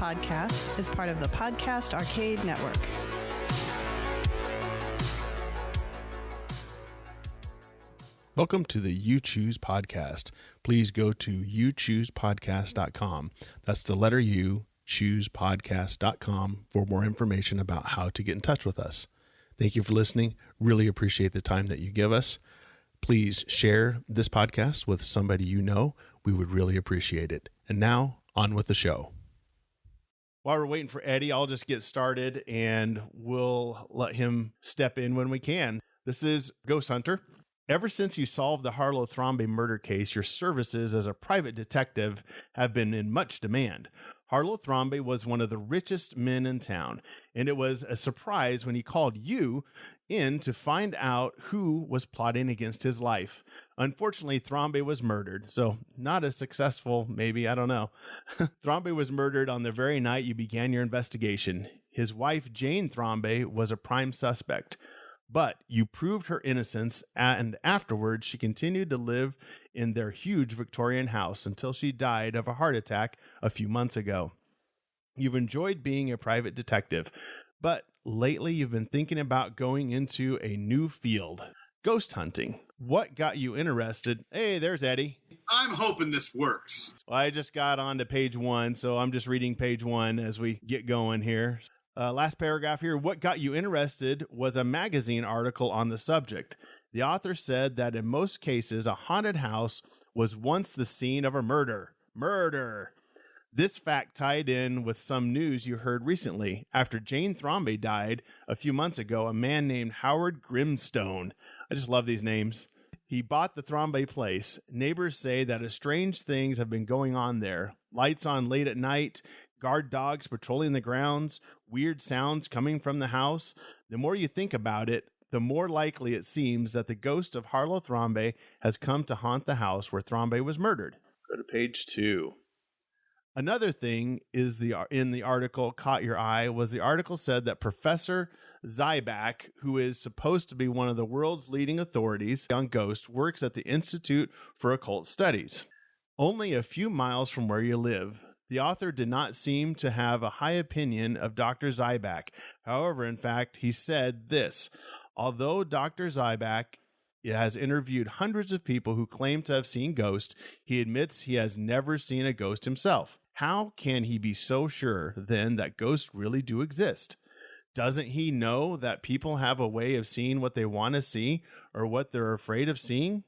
podcast is part of the Podcast Arcade Network. Welcome to the You Choose podcast. Please go to youchoosepodcast.com. That's the letter U, choosepodcast.com for more information about how to get in touch with us. Thank you for listening. Really appreciate the time that you give us. Please share this podcast with somebody you know. We would really appreciate it. And now, on with the show. While we're waiting for Eddie, I'll just get started and we'll let him step in when we can. This is Ghost Hunter. Ever since you solved the Harlow Thrombey murder case, your services as a private detective have been in much demand. Harlow Thrombey was one of the richest men in town, and it was a surprise when he called you in to find out who was plotting against his life. Unfortunately, Thrombey was murdered, so not as successful, maybe, I don't know. Thrombey was murdered on the very night you began your investigation. His wife, Jane Thrombey, was a prime suspect. But you proved her innocence, and afterwards she continued to live in their huge Victorian house until she died of a heart attack a few months ago. You've enjoyed being a private detective, but lately you've been thinking about going into a new field, ghost hunting. What got you interested? Hey, there's Eddie. I'm hoping this works. Well, I just got on to page 1, so I'm just reading page 1 as we get going here. Last paragraph here. What got you interested was a magazine article on the subject. The author said that in most cases, a haunted house was once the scene of a murder. Murder! This fact tied in with some news you heard recently. After Jane Thrombey died a few months ago, a man named Howard Grimstone, I just love these names, he bought the Thrombey place. Neighbors say that strange things have been going on there. Lights on late at night, guard dogs patrolling the grounds, weird sounds coming from the house. The more you think about it, the more likely it seems that the ghost of Harlow Thrombey has come to haunt the house where Thrombey was murdered. Go to page 2. Another thing is in the article caught your eye was the article said that Professor Zyback, who is supposed to be one of the world's leading authorities on ghosts, works at the Institute for Occult Studies, only a few miles from where you live. The author did not seem to have a high opinion of Dr. Zyback. However, in fact, he said this: although Dr. Zyback has interviewed hundreds of people who claim to have seen ghosts, he admits he has never seen a ghost himself. How can he be so sure, then, that ghosts really do exist? Doesn't he know that people have a way of seeing what they want to see or what they're afraid of seeing?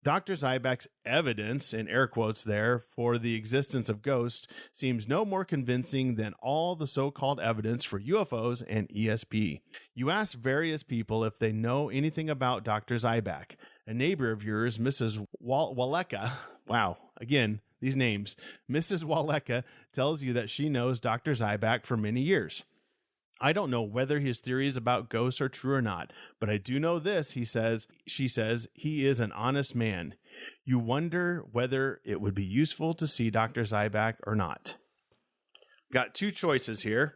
Dr. Zyback's evidence, in air quotes there, for the existence of ghosts seems no more convincing than all the so-called evidence for UFOs and ESP. You asked various people if they know anything about Dr. Zyback. A neighbor of yours, Mrs. Waleka, wow, again, these names, Mrs. Waleka tells you that she knows Dr. Zyback for many years. I don't know whether his theories about ghosts are true or not, but I do know this, she says, he is an honest man. You wonder whether it would be useful to see Dr. Zyback or not. Got two choices here.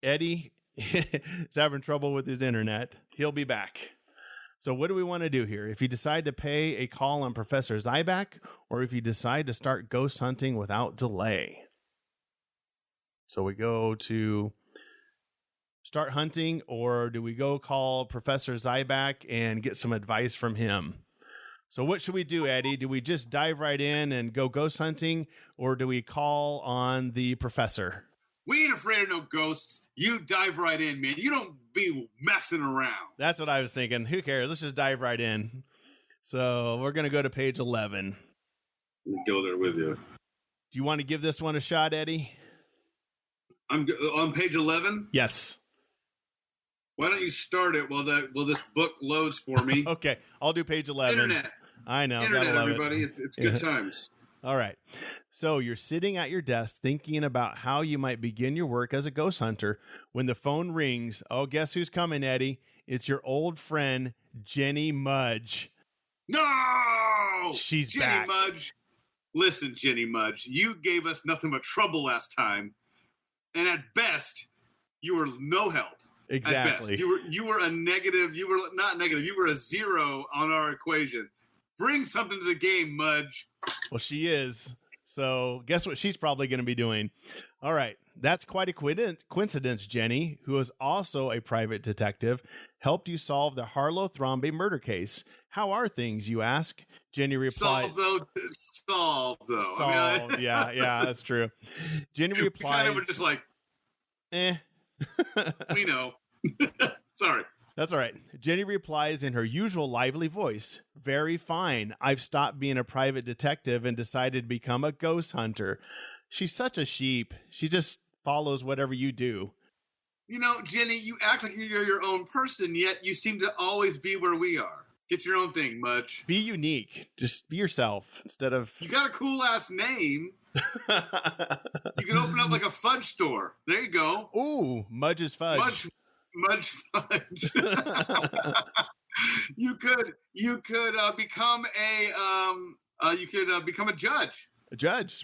Eddie is having trouble with his internet. He'll be back. So what do we want to do here? If you decide to pay a call on Professor Zyback, or if you decide to start ghost hunting without delay. So we go to start hunting, or do we go call Professor Zyback and get some advice from him? So what should we do, Eddie? Do we just dive right in and go ghost hunting, or do we call on the professor? We ain't afraid of no ghosts. You dive right in, man. You don't be messing around. That's what I was thinking. Who cares? Let's just dive right in. So we're going to go to page 11. We'll go there with you. Do you want to give this one a shot, Eddie? I'm on page 11? Yes. Why don't you start it while this book loads for me? Okay, I'll do page 11. Internet. I know. Internet, everybody. It's good times. All right. So you're sitting at your desk thinking about how you might begin your work as a ghost hunter when the phone rings. Oh, guess who's coming, Eddie? It's your old friend, Jenny Mudge. No! She's Jenny back. Mudge. Listen, Jenny Mudge, you gave us nothing but trouble last time. And at best, you were no help. Exactly. You were a negative. You were not negative. You were a zero on our equation. Bring something to the game, Mudge. Well, she is. So guess what she's probably going to be doing? All right. That's quite a coincidence. Jenny, who is also a private detective, helped you solve the Harlow Thrombey murder case. How are things, you ask? Jenny replies, Solve though. Solved. Yeah, that's true. Jenny replies, kind of were just like, we know. Sorry. That's all right. Jenny replies in her usual lively voice, very fine. I've stopped being a private detective and decided to become a ghost hunter. She's such a sheep. She just follows whatever you do. You know, Jenny, you act like you're your own person, yet you seem to always be where we are. Get your own thing, Mudge. Be unique. Just be yourself instead of... You got a cool-ass name. You could open up like a fudge store. There you go. Ooh, Mudge's Fudge. Mudge Fudge. You could become a judge. A judge.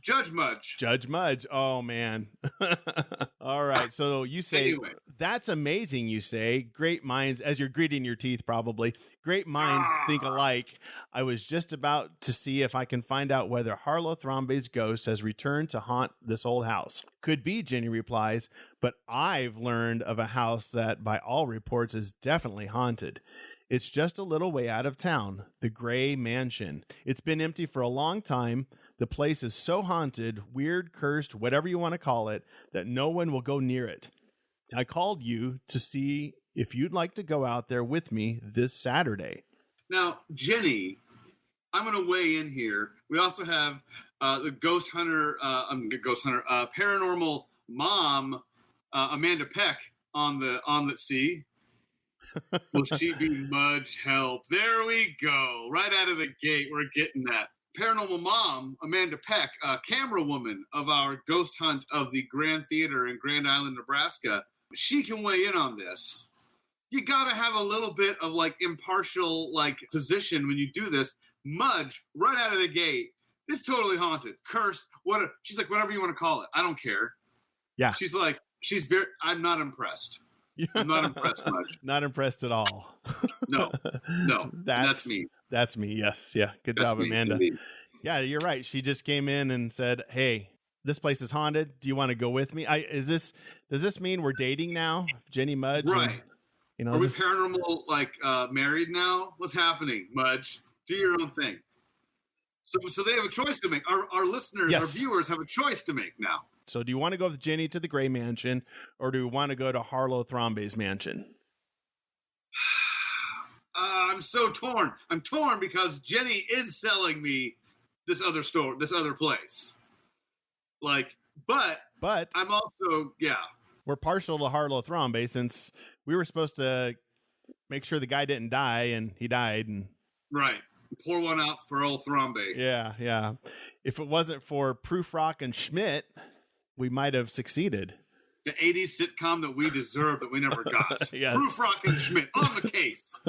Judge Mudge. Judge Mudge. Oh, man. All right. So you say, anyway. That's amazing, you say. Great minds, as you're gritting your teeth probably, great minds think alike. I was just about to see if I can find out whether Harlow Thrombey's ghost has returned to haunt this old house. Could be, Jenny replies, but I've learned of a house that, by all reports, is definitely haunted. It's just a little way out of town, the Gray Mansion. It's been empty for a long time. The place is so haunted, weird, cursed, whatever you want to call it, that no one will go near it. I called you to see if you'd like to go out there with me this Saturday. Now, Jenny, I'm going to weigh in here. We also have the paranormal mom, Amanda Peck, on the sea. Will she be Mudge help? There we go. Right out of the gate, we're getting that. Paranormal mom, Amanda Peck, camera woman of our ghost hunt of the Grand Theater in Grand Island, Nebraska. She can weigh in on this. You got to have a little bit of like impartial like position when you do this. Mudge, right out of the gate, it's totally haunted, cursed. She's like, whatever you want to call it. I don't care. Yeah. She's like, I'm not impressed. I'm not impressed, Mudge. Not impressed at all. No. That's me. That's me. Yes. Yeah. Good job, Amanda. Yeah, you're right. She just came in and said, hey, this place is haunted. Do you want to go with me? Does this mean we're dating now, Jenny Mudge? Right. And, are we paranormal, like married now? What's happening, Mudge? Do your own thing. So they have a choice to make. Our listeners, yes. Our viewers have a choice to make now. So do you want to go with Jenny to the Gray Mansion, or do you want to go to Harlow Thrombey's mansion? I'm so torn. I'm torn because Jenny is selling me this other store, this other place. Like, but I'm also, yeah. We're partial to Harlow Thrombey since we were supposed to make sure the guy didn't die, and he died. And right. Pour one out for old Thrombey. Yeah. If it wasn't for Proof Rock and Schmidt, we might have succeeded. The 80s sitcom that we deserve that we never got. Yes. Proof Rock and Schmidt on the case.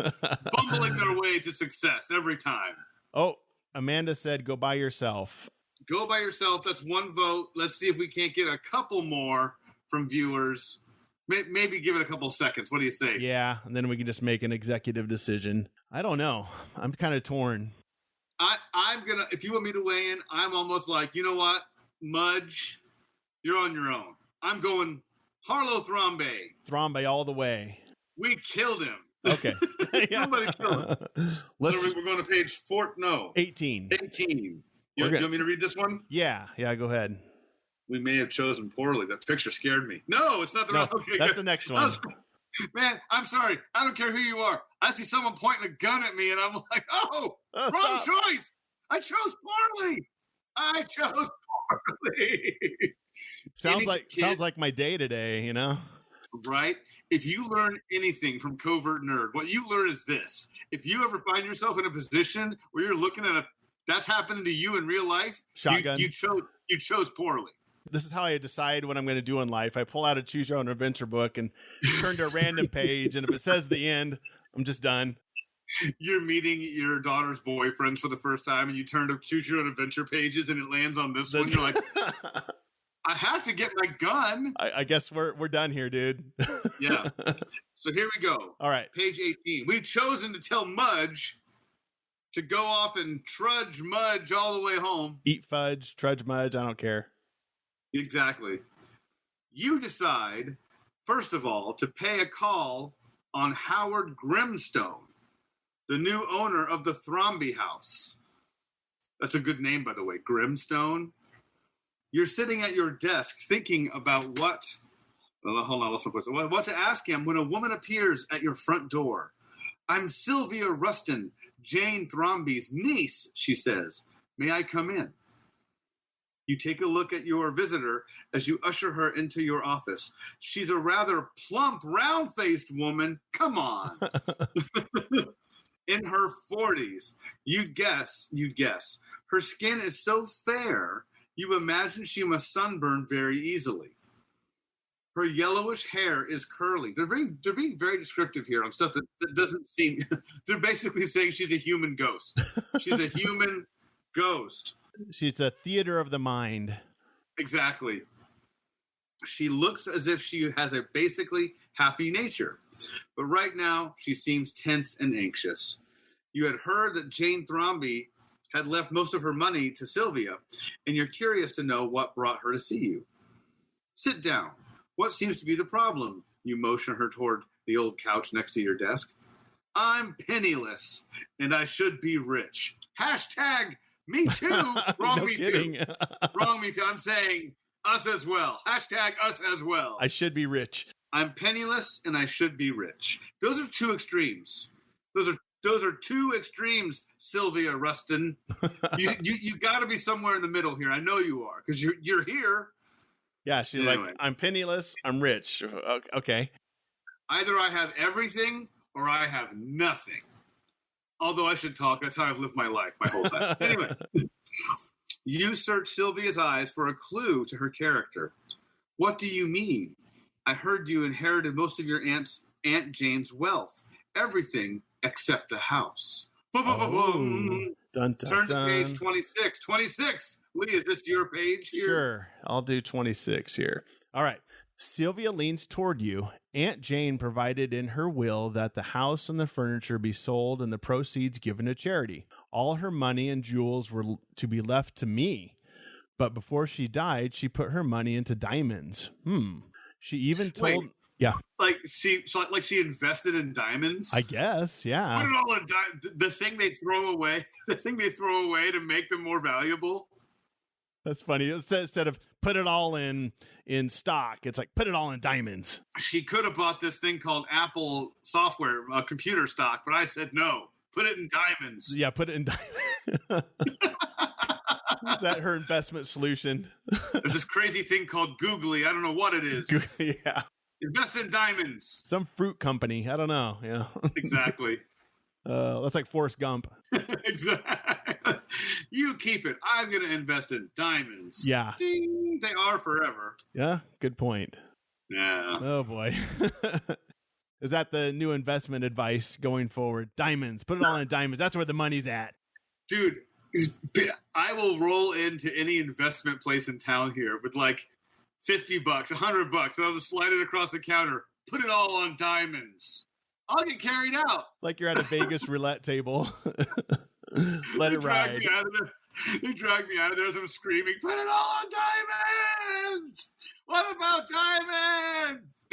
Bumbling their way to success every time. Oh, Amanda said go by yourself. Go by yourself. That's one vote. Let's see if we can't get a couple more from viewers. Maybe give it a couple of seconds. What do you say? Yeah, and then we can just make an executive decision. I don't know. I'm kind of torn. I'm going to, if you want me to weigh in, I'm almost like, you know what, Mudge, you're on your own. I'm going Harlow Thrombey. Thrombey all the way. We killed him. Okay. Somebody killed him. So we're going to page 18. You want me to read this one? Yeah, go ahead. We may have chosen poorly. That picture scared me. No, it's not the right. Okay, that's good. The next one. Man, I'm sorry. I don't care who you are. I see someone pointing a gun at me, and I'm like, wrong choice. I chose poorly. Sounds like my day today, you know? Right? If you learn anything from Covert Nerd, what you learn is this. If you ever find yourself in a position where you're looking at that's happening to you in real life, shotgun. You chose poorly. This is how I decide what I'm going to do in life. I pull out a Choose Your Own Adventure book and turn to a random page, and if it says the end, I'm just done. You're meeting your daughter's boyfriends for the first time, and you turn to Choose Your Own Adventure pages, and it lands on this one. You're like, I have to get my gun. I guess we're done here, dude. Yeah. So here we go. All right. Page 18. We've chosen to tell Mudge to go off and trudge Mudge all the way home. Eat fudge, trudge Mudge. I don't care. Exactly. You decide, first of all, to pay a call on Howard Grimstone, the new owner of the Thromby House. That's a good name, by the way, Grimstone. You're sitting at your desk thinking about what to ask him when a woman appears at your front door. I'm Sylvia Rustin, Jane Thromby's niece, she says. May I come in? You take a look at your visitor as you usher her into your office. She's a rather plump, round-faced woman. Come on. In her 40s. You'd guess. Her skin is so fair, you imagine she must sunburn very easily. Her yellowish hair is curly. They're being very descriptive here on stuff that doesn't seem... They're basically saying she's a human ghost. She's a human ghost. She's a theater of the mind. Exactly. She looks as if she has a basically happy nature. But right now, she seems tense and anxious. You had heard that Jane Thromby had left most of her money to Sylvia, and you're curious to know what brought her to see you. Sit down. What seems to be the problem? You motion her toward the old couch next to your desk. I'm penniless, and I should be rich. Hashtag me too. Wrong, no me kidding. too. Wrong, me too. I'm saying us as well. Hashtag us as well. I should be rich. I'm penniless, and I should be rich. Those are two extremes. Those are two extremes, Sylvia Rustin. You got to be somewhere in the middle here. I know you are, because you're here. Yeah, she's anyway. like, I'm penniless, I'm rich. Okay. Either I have everything or I have nothing. Although I should talk, that's how I've lived my life my whole time. Anyway, you search Sylvia's eyes for a clue to her character. What do you mean? I heard you inherited most of your Aunt Jane's wealth. Everything except the house. Oh. Dun, dun, Turn to dun. page 26. 26. Lee, is this your page here? Sure. I'll do 26 here. All right. Sylvia leans toward you. Aunt Jane provided in her will that the house and the furniture be sold and the proceeds given to charity. All her money and jewels were to be left to me. But before she died, she put her money into diamonds. She even told... Wait. Yeah. Like she invested in diamonds? I guess, yeah. Put it all in the thing they throw away. The thing they throw away to make them more valuable. That's funny. Instead of put it all in stock, it's like put it all in diamonds. She could have bought this thing called Apple software, computer stock, but I said no. Put it in diamonds. Yeah, put it in diamonds. Is that her investment solution? There's this crazy thing called Googly. I don't know what it is. Yeah. Invest in diamonds. Some fruit company. I don't know. Yeah. Exactly. That's like Forrest Gump. Exactly. You keep it. I'm going to invest in diamonds. Yeah. Ding. They are forever. Yeah. Good point. Yeah. Oh, boy. Is that the new investment advice going forward? Diamonds. Put it all in diamonds. That's where the money's at. Dude, I will roll into any investment place in town here with like $50, $100, and I'll just slide it across the counter. Put it all on diamonds. I'll get carried out. Like you're at a Vegas roulette table. Let it ride. They dragged me out of there as I'm screaming, put it all on diamonds! What about diamonds?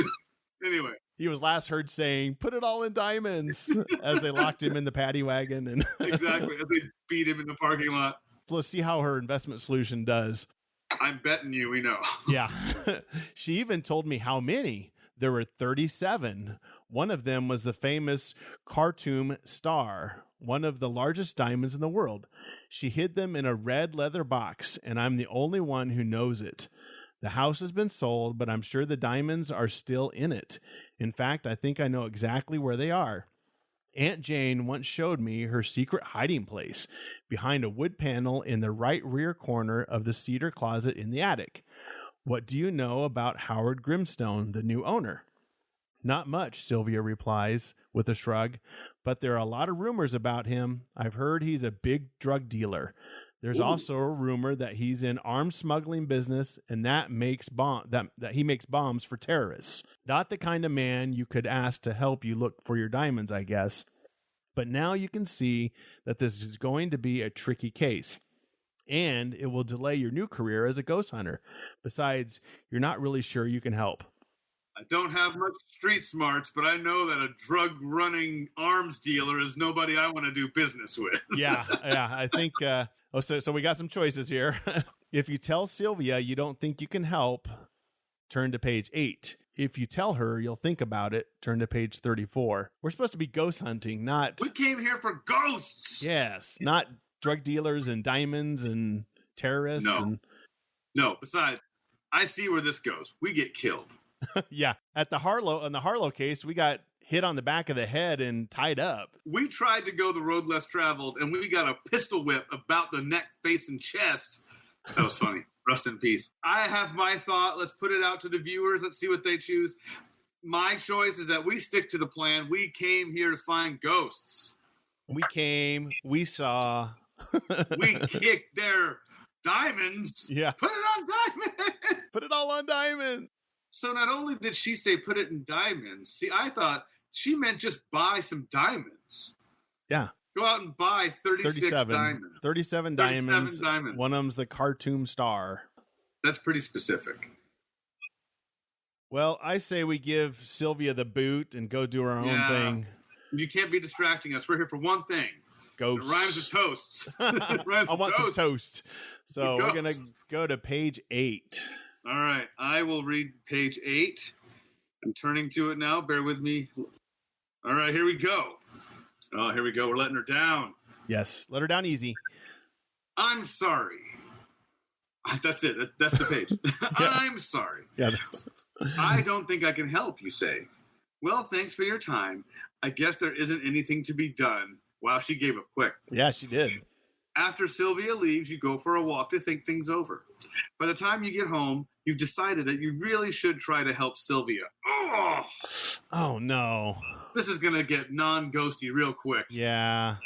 Anyway. He was last heard saying, put it all in diamonds, as they locked him in the paddy wagon. And exactly, as they beat him in the parking lot. Let's see how her investment solution does. I'm betting you we know. Yeah. She even told me how many. There were 37. One of them was the famous Khartoum star, one of the largest diamonds in the world. She hid them in a red leather box, and I'm the only one who knows it. The house has been sold, but I'm sure the diamonds are still in it. In fact, I think I know exactly where they are. Aunt Jane once showed me her secret hiding place behind a wood panel in the right rear corner of the cedar closet in the attic. What do you know about Howard Grimstone, the new owner? Not much, Sylvia replies with a shrug, but there are a lot of rumors about him. I've heard he's a big drug dealer. There's also a rumor that he's in arms smuggling business and that he makes bombs for terrorists. Not the kind of man you could ask to help you look for your diamonds, I guess. But now you can see that this is going to be a tricky case. and it will delay your new career as a ghost hunter. Besides, you're not really sure you can help. I don't have much street smarts, but I know that a drug-running arms dealer is nobody I want to do business with. Yeah, I think, so we got some choices here. If you tell Sylvia you don't think you can help, turn to page 8. If you tell her you'll think about it, turn to page 34. We're supposed to be ghost hunting, not... We came here for ghosts! Yes, not drug dealers and diamonds and terrorists. No, besides, I see where this goes. We get killed. Yeah, in the Harlow case, we got hit on the back of the head and tied up. We tried to go the road less traveled, and we got a pistol whip about the neck, face, and chest. That was funny. Rest in peace. I have my thought. Let's put it out to the viewers. Let's see what they choose. My choice is that we stick to the plan. We came here to find ghosts. We came, we saw. We kicked their diamonds. Yeah. Put it on diamond. Put it all on diamond. So not only did she say put it in diamonds, see, I thought she meant just buy some diamonds. Yeah. Go out and buy 37 diamonds. 37 diamonds. One of them's the Khartoum star. That's pretty specific. Well, I say we give Sylvia the boot and go do our own thing. You can't be distracting us. We're here for one thing. Ghosts. It rhymes with toasts. I want some toast. So we're going to go to page 8. All right. I will read page 8. I'm turning to it now. Bear with me. All right. Here we go. Oh, here we go. We're letting her down. Yes. Let her down easy. I'm sorry. That's it. That's the page. I'm sorry. Yeah. I don't think I can help, you say. Well, thanks for your time. I guess there isn't anything to be done. Wow, she gave up quick. Yeah, she did. After Sylvia leaves, you go for a walk to think things over. By the time you get home, you've decided that you really should try to help Sylvia. Oh no. This is going to get non-ghosty real quick. Yeah.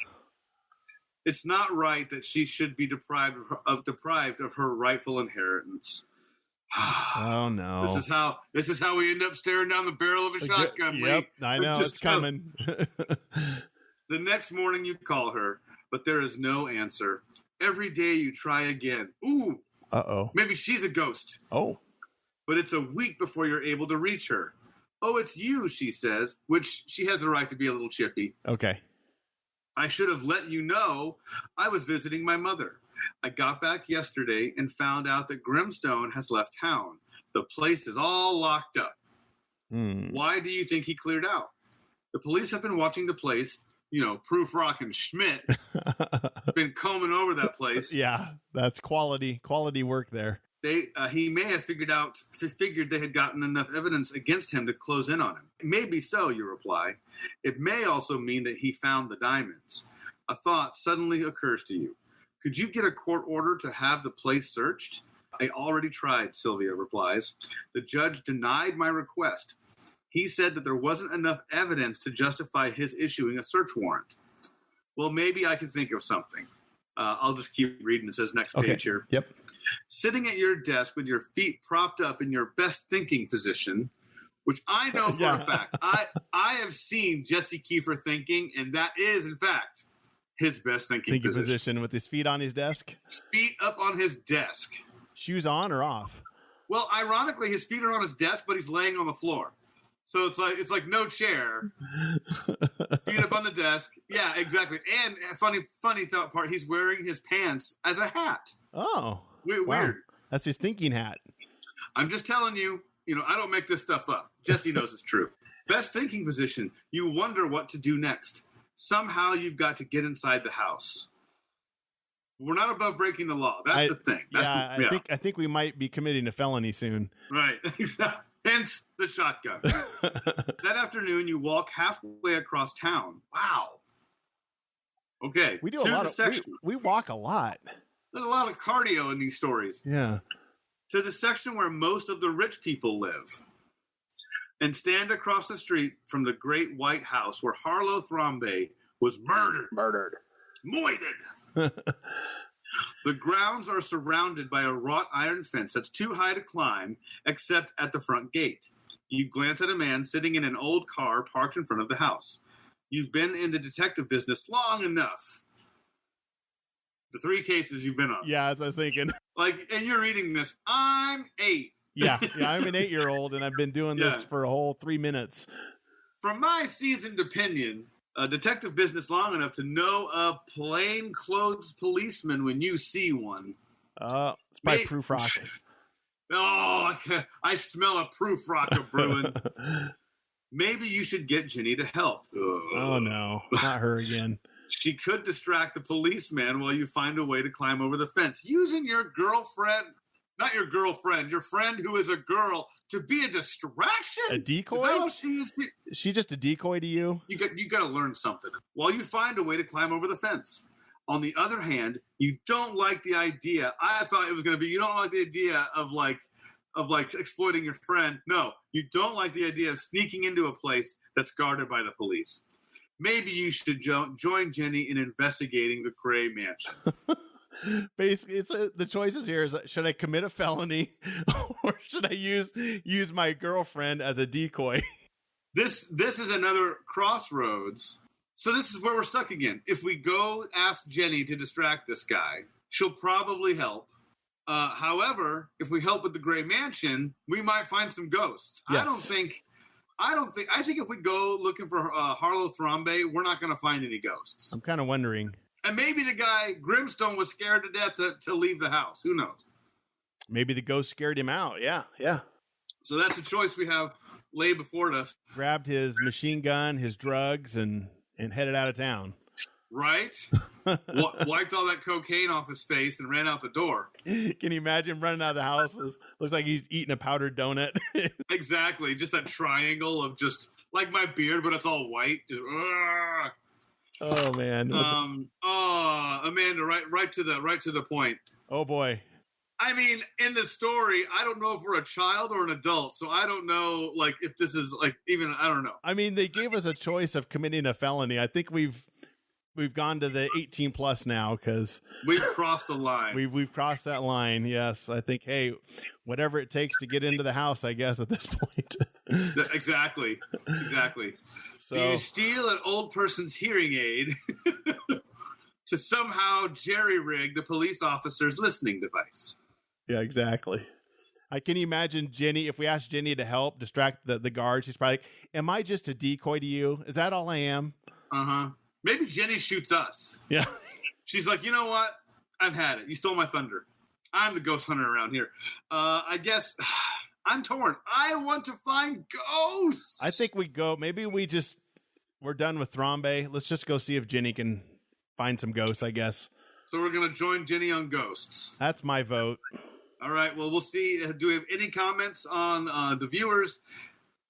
It's not right that she should be deprived of her rightful inheritance. Oh no. This is how we end up staring down the barrel of a shotgun. Yep, I know it's coming. The next morning you call her, but there is no answer. Every day you try again. Ooh. Uh-oh. Maybe she's a ghost. Oh. But it's a week before you're able to reach her. Oh, it's you, she says, which she has the right to be a little chippy. Okay. I should have let you know I was visiting my mother. I got back yesterday and found out that Grimstone has left town. The place is all locked up. Why do you think he cleared out? The police have been watching the place. Proof Rock and Schmidt been combing over that place. Yeah, that's quality work there. He may have figured they had gotten enough evidence against him to close in on him. Maybe so, you reply. It may also mean that he found the diamonds. A thought suddenly occurs to you. Could you get a court order to have the place searched? I already tried, Sylvia replies. The judge denied my request. He said that there wasn't enough evidence to justify his issuing a search warrant. Well, maybe I can think of something. I'll just keep reading. It says next page here. Yep. Sitting at your desk with your feet propped up in your best thinking position, which I know for a fact. I have seen Jesse Kiefer thinking, and that is, in fact, his best thinking position. With his feet on his desk? Feet up on his desk. Shoes on or off? Well, ironically, his feet are on his desk, but he's laying on the floor. So it's like no chair, feet up on the desk. Yeah, exactly. And funny thought part, he's wearing his pants as a hat. Oh, weird. Wow. That's his thinking hat. I'm just telling you, I don't make this stuff up. Jesse knows it's true. Best thinking position. You wonder what to do next. Somehow you've got to get inside the house. We're not above breaking the law. That's the thing. I think we might be committing a felony soon. Right. Hence the shotgun. That afternoon, you walk halfway across town. Wow. Okay. We do a lot of. We walk a lot. There's a lot of cardio in these stories. Yeah. To the section where most of the rich people live, and stand across the street from the great white house where Harlow Thrombey was murdered. Moided. The grounds are surrounded by a wrought iron fence that's too high to climb, except at the front gate. You glance at a man sitting in an old car parked in front of the house. You've been in the detective business long enough. The 3 cases you've been on. Yeah, as I was thinking. Like, and you're reading this. I'm 8. Yeah, I'm an 8-year-old, and I've been doing this for a whole 3 minutes. From my seasoned opinion, detective business long enough to know a plainclothes policeman when you see one. It's by Proof Rock. Oh, I smell a Proof Rock of brewing. Maybe you should get Jenny to help. Oh, no. Not her again. She could distract the policeman while you find a way to climb over the fence. Using your girlfriend, not your girlfriend, your friend who is a girl, to be a distraction? A decoy? Is that all she is? Is she just a decoy to you? You got to learn something. While you find a way to climb over the fence. On the other hand, you don't like the idea. I thought it was going to be, you don't like the idea of exploiting your friend. No, you don't like the idea of sneaking into a place that's guarded by the police. Maybe you should join Jenny in investigating the Gray Mansion. Basically, the choices here is: should I commit a felony, or should I use my girlfriend as a decoy? This is another crossroads. So this is where we're stuck again. If we go ask Jenny to distract this guy, she'll probably help. However, if we help with the Gray Mansion, we might find some ghosts. Yes. I think if we go looking for Harlow Thrombey, we're not going to find any ghosts. I'm kind of wondering. And maybe the guy, Grimstone, was scared to death to leave the house. Who knows? Maybe the ghost scared him out. Yeah. So that's a choice we have laid before us. Grabbed his machine gun, his drugs, and headed out of town. Right? Wiped all that cocaine off his face and ran out the door. Can you imagine running out of the house? Looks like he's eating a powdered donut. Exactly. Just that triangle of just like my beard, but it's all white. Just, oh man. Amanda, right to the point. Oh boy. I mean, in the story, I don't know if we're a child or an adult, so I don't know, like, if this is, like, even, I don't know. I mean, they gave us a choice of committing a felony. I think we've gone to the 18 plus now because we've crossed the line. We've crossed that line. Yes. I think, hey, whatever it takes to get into the house, I guess, at this point. Exactly. So, do you steal an old person's hearing aid to somehow jerry-rig the police officer's listening device? Yeah, exactly. Can you imagine Jenny, if we asked Jenny to help distract the guard, she's probably like, am I just a decoy to you? Is that all I am? Uh-huh. Maybe Jenny shoots us. Yeah. She's like, you know what? I've had it. You stole my thunder. I'm the ghost hunter around here. I guess I'm torn. I want to find ghosts. I think maybe we're done with Thrombey. Let's just go see if Jenny can find some ghosts, I guess. So we're going to join Jenny on ghosts. That's my vote. All right. Well, we'll see. Do we have any comments on the viewers?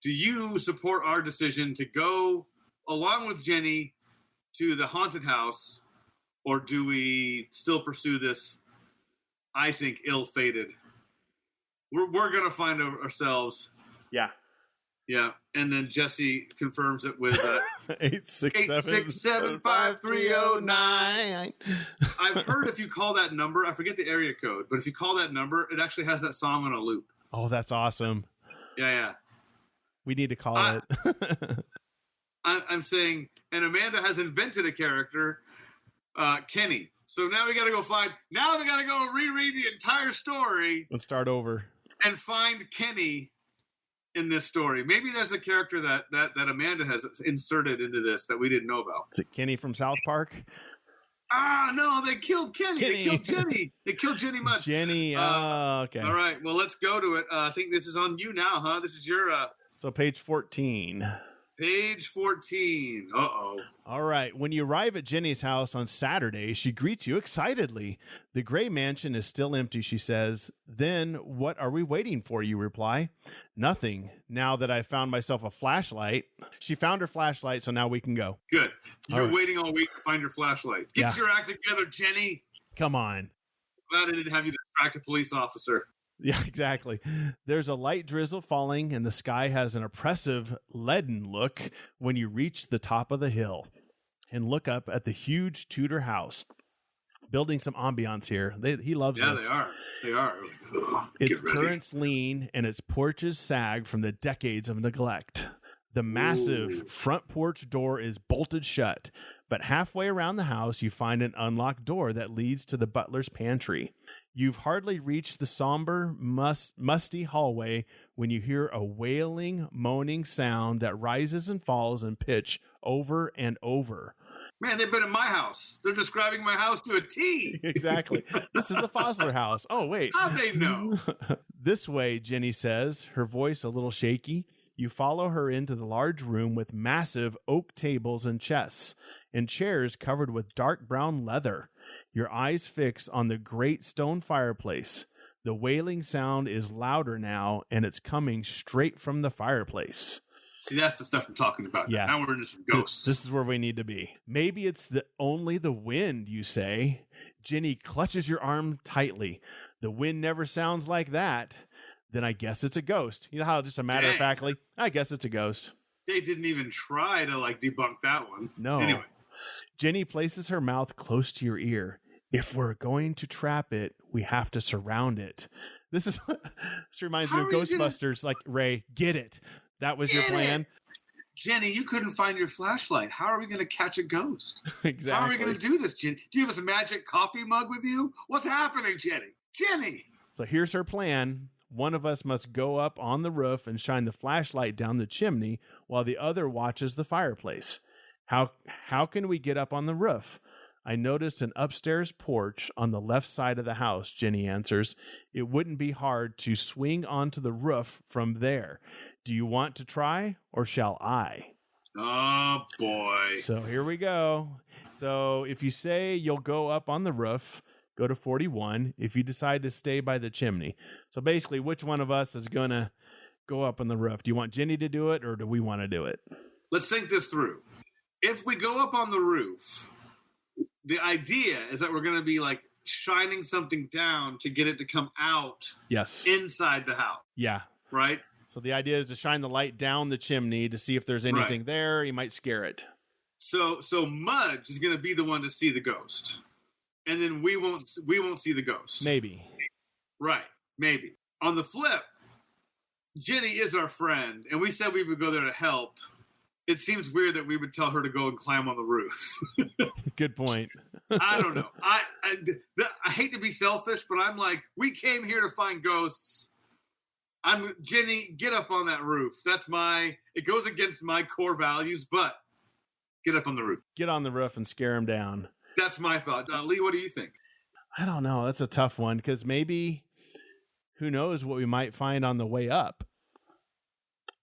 Do you support our decision to go along with Jenny to the haunted house, or do we still pursue this, I think, ill-fated? We're going to find ourselves. Yeah. Yeah. And then Jesse confirms it with 867-530-9. I've heard if you call that number, I forget the area code, but if you call that number, it actually has that song on a loop. Oh, that's awesome. Yeah. We need to call it. I'm saying, and Amanda has invented a character, Kenny. So now we got to go reread the entire story. Let's start over. And find Kenny in this story. Maybe there's a character that Amanda has inserted into this that we didn't know about. Is it Kenny from South Park? No, they killed Kenny. They killed Jenny. They killed Jenny Much. Jenny, okay. All right, well, let's go to it. I think this is on you now, huh? This is your... So page 14. Page 14. Uh-oh. All right. When you arrive at Jenny's house on Saturday, she greets you excitedly. The Gray Mansion is still empty, she says. Then, what are we waiting for, you reply? Nothing. Now that I've found myself a flashlight. She found her flashlight, so now we can go. Good. You've been waiting all week to find your flashlight. Get your act together, Jenny. Come on. Glad I didn't have you distract a police officer. Yeah, exactly. There's a light drizzle falling, and the sky has an oppressive leaden look when you reach the top of the hill and look up at the huge Tudor house. Building some ambiance here. He loves this. Yeah, they are. Its turrets lean, and its porches sag from the decades of neglect. The massive front porch door is bolted shut, But halfway around the house, you find an unlocked door that leads to the butler's pantry. You've hardly reached the somber, musty hallway when you hear a wailing, moaning sound that rises and falls in pitch over and over. Man, they've been in my house. They're describing my house to a T. Exactly. This is the Fosler house. Oh, wait. How'd they know? This way, Jenny says, her voice a little shaky. You follow her into the large room with massive oak tables and chests and chairs covered with dark brown leather. Your eyes fix on the great stone fireplace. The wailing sound is louder now, and it's coming straight from the fireplace. See, that's the stuff I'm talking about. Yeah. Now we're into some ghosts. This is where we need to be. Maybe it's only the wind, you say. Jenny clutches your arm tightly. The wind never sounds like that. Then I guess it's a ghost. You know how just a matter of factly, I guess it's a ghost. They didn't even try to debunk that one. No. Anyway. Jenny places her mouth close to your ear. If we're going to trap it, we have to surround it. This reminds me of Ghostbusters. Like, Ray, get it. That was your plan. Jenny, you couldn't find your flashlight. How are we going to catch a ghost? Exactly. How are we going to do this, Jenny? Do you have a magic coffee mug with you? What's happening, Jenny? Jenny! So here's her plan. One of us must go up on the roof and shine the flashlight down the chimney while the other watches the fireplace. How can we get up on the roof? I noticed an upstairs porch on the left side of the house, Jenny answers. It wouldn't be hard to swing onto the roof from there. Do you want to try, or shall I? Oh, boy. So here we go. So if you say you'll go up on the roof, go to 41. If you decide to stay by the chimney. So basically, which one of us is going to go up on the roof? Do you want Jenny to do it, or do we want to do it? Let's think this through. If we go up on the roof, the idea is that we're going to be shining something down to get it to come out. Yes. Inside the house. Yeah. Right? So the idea is to shine the light down the chimney to see if there's anything there. You might scare it. So Mudge is going to be the one to see the ghost. And then we won't see the ghost. Maybe. Right. Maybe. On the flip, Jenny is our friend, and we said we would go there to help. It seems weird that we would tell her to go and climb on the roof. Good point. I don't know. I hate to be selfish, but I'm like, we came here to find ghosts. Jenny, get up on that roof. It goes against my core values, but get up on the roof. Get on the roof and scare them down. That's my thought. Lee, what do you think? I don't know. That's a tough one because maybe who knows what we might find on the way up.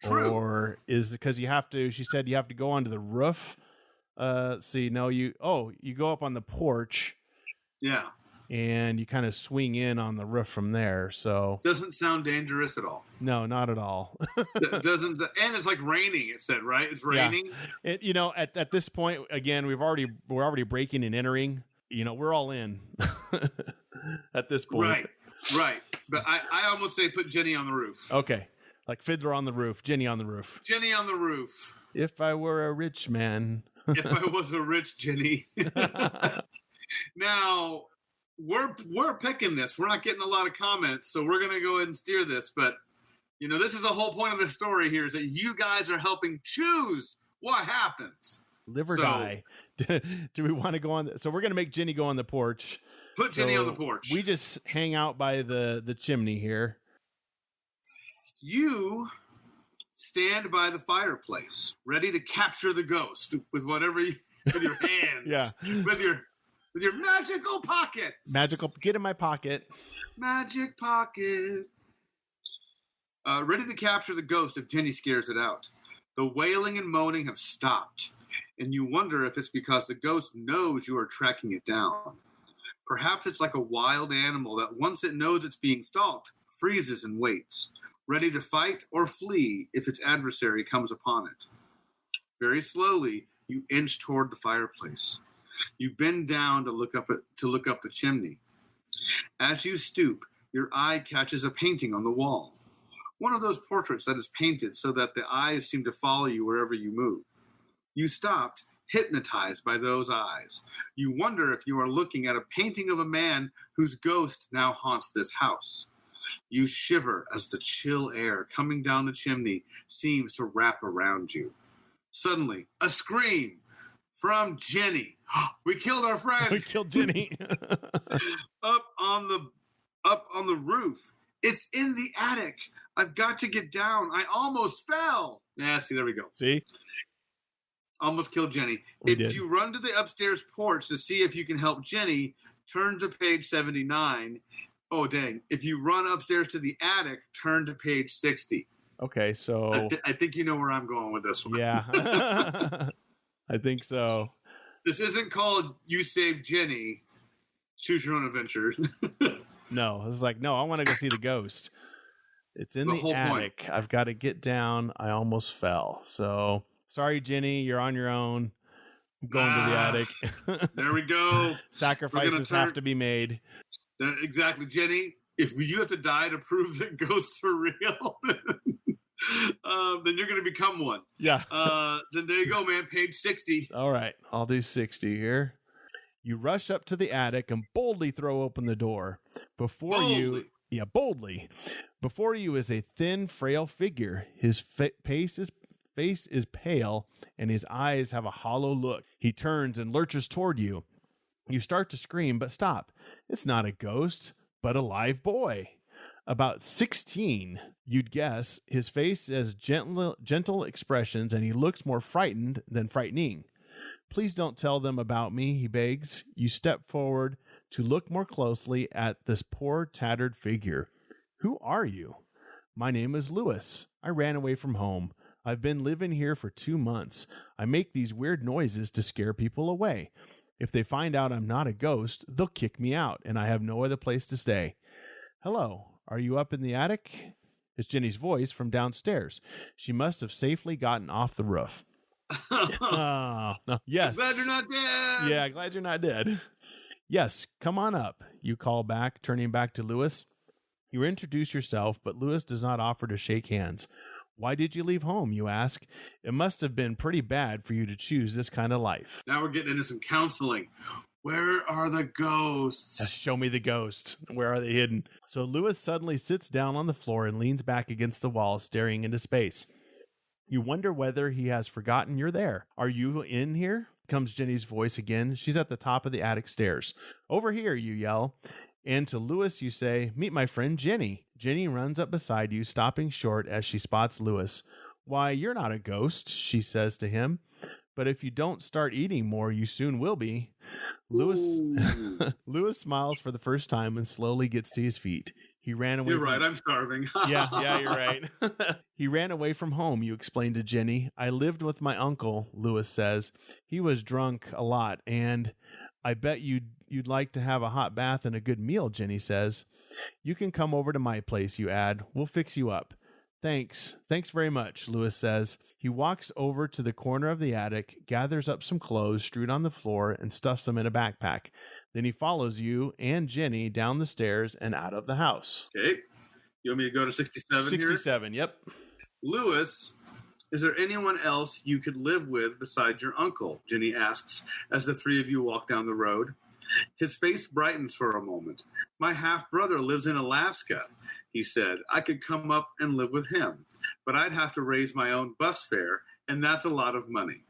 True. Or is because she said you have to go onto the roof. You go up on the porch. Yeah. And you kind of swing in on the roof from there. So doesn't sound dangerous at all. No, not at all. Doesn't, and it's raining. It said, right? It's raining. Yeah. At this point, again, we're already breaking and entering. We're all in at this point. Right. But I almost say put Jenny on the roof. Okay. Like Fiddler on the roof, Jenny on the roof. Jenny on the roof. If I were a rich man. If I was a rich Jenny. Now, we're picking this. We're not getting a lot of comments, so we're going to go ahead and steer this. But, this is the whole point of the story here is that you guys are helping choose what happens. Live or die. Do we want to go on? So we're going to make Jenny go on the porch. Put Jenny on the porch. We just hang out by the chimney here. You stand by the fireplace, ready to capture the ghost with whatever with your hands. Yeah. With your magical pockets. Get in my pocket. Magic pocket. Ready to capture the ghost if Jenny scares it out. The wailing and moaning have stopped, and you wonder if it's because the ghost knows you are tracking it down. Perhaps it's like a wild animal that once it knows it's being stalked, freezes and waits, ready to fight or flee if its adversary comes upon it. Very slowly, you inch toward the fireplace. You bend down to look up the chimney. As you stoop, your eye catches a painting on the wall. One of those portraits that is painted so that the eyes seem to follow you wherever you move. You stopped, hypnotized by those eyes. You wonder if you are looking at a painting of a man whose ghost now haunts this house. You shiver as the chill air coming down the chimney seems to wrap around you. Suddenly, a scream. from Jenny. We killed our friend. We killed Jenny. up on the roof. It's in the attic. I've got to get down. I almost fell. Yeah, see, there we go. See? Almost killed Jenny. We If did. you run to the upstairs porch to see if you can help Jenny, turn to page 79. Oh, dang. If you run upstairs to the attic, turn to page 60. Okay, so I think you know where I'm going with this one. yeah. I think so. This isn't called You Saved Jenny. Choose your own adventures. No, it's like, no, I want to go see the ghost. It's in The the whole attic. point. I've got to get down. I almost fell. So sorry, Jenny, you're on your own. I'm going to the attic. There we go. Sacrifices have to be made. Exactly, Jenny. If you have to die to prove that ghosts are real, then you're going to become one. Yeah. Then there you go, man. Page 60. All right. I'll do 60 here. You rush up to the attic and boldly throw open the door. Before you is a thin, frail figure. His face is pale, and his eyes have a hollow look. He turns and lurches toward you. You start to scream, but stop. It's not a ghost, but a live boy. About 16, you'd guess. His face has gentle expressions, and he looks more frightened than frightening. Please don't tell them about me, he begs. You step forward to look more closely at this poor, tattered figure. Who are you? My name is Lewis. I ran away from home. I've been living here for 2 months. I make these weird noises to scare people away. If they find out I'm not a ghost, they'll kick me out, and I have no other place to stay. Hello, are you up in the attic? It's Jenny's voice from downstairs. She must have safely gotten off the roof. Oh, no. Yes. Glad you're not dead. Yeah, glad you're not dead. Yes, come on up, you call back, turning back to Lewis. You introduce yourself, but Lewis does not offer to shake hands. Why did you leave home, you ask? It must have been pretty bad for you to choose this kind of life. Now we're getting into some counseling. Where are the ghosts? Show me the ghost. Where are they hidden? So Lewis suddenly sits down on the floor and leans back against the wall, staring into space. You wonder whether he has forgotten you're there. Are you in here? Comes Jenny's voice again. She's at the top of the attic stairs. Over here, you yell. And to Lewis, you say, meet my friend Jenny. Jenny runs up beside you, stopping short as she spots Lewis. Why, you're not a ghost, she says to him. But if you don't start eating more, you soon will be. Lewis smiles for the first time and slowly gets to his feet. He ran away. You're right, I'm starving. Yeah, you're right. He ran away from home, you explain to Jenny. I lived with my uncle, Lewis says. He was drunk a lot, and I bet you'd like to have a hot bath and a good meal, Jenny says. You can come over to my place, you add. We'll fix you up. Thanks very much, Lewis says. He walks over to the corner of the attic, gathers up some clothes strewn on the floor, and stuffs them in a backpack. Then he follows you and Jenny down the stairs and out of the house. Okay. You want me to go to 67 here? 67, yep. Lewis, is there anyone else you could live with besides your uncle? Jenny asks as the three of you walk down the road. His face brightens for a moment. My half-brother lives in Alaska, he said. I could come up and live with him, but I'd have to raise my own bus fare, and that's a lot of money.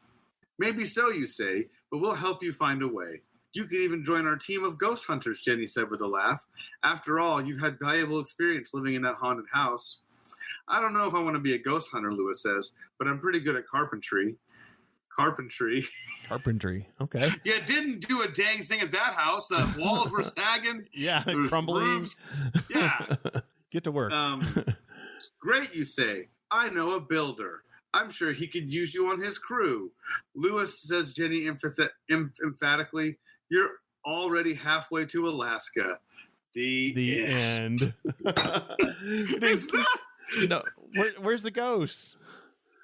Maybe so, you say, but we'll help you find a way. You could even join our team of ghost hunters, Jenny said with a laugh. After all, you've had valuable experience living in that haunted house. I don't know if I want to be a ghost hunter, Lewis says, but I'm pretty good at carpentry. Carpentry. Okay. You didn't do a dang thing at that house. The walls were sagging. Yeah, There was crumbling. roofs. Yeah. Get to work. Great, you say. I know a builder. I'm sure he could use you on his crew. Lewis says, Jenny emphatically, you're already halfway to Alaska. The end. Is that, No, where's the ghost?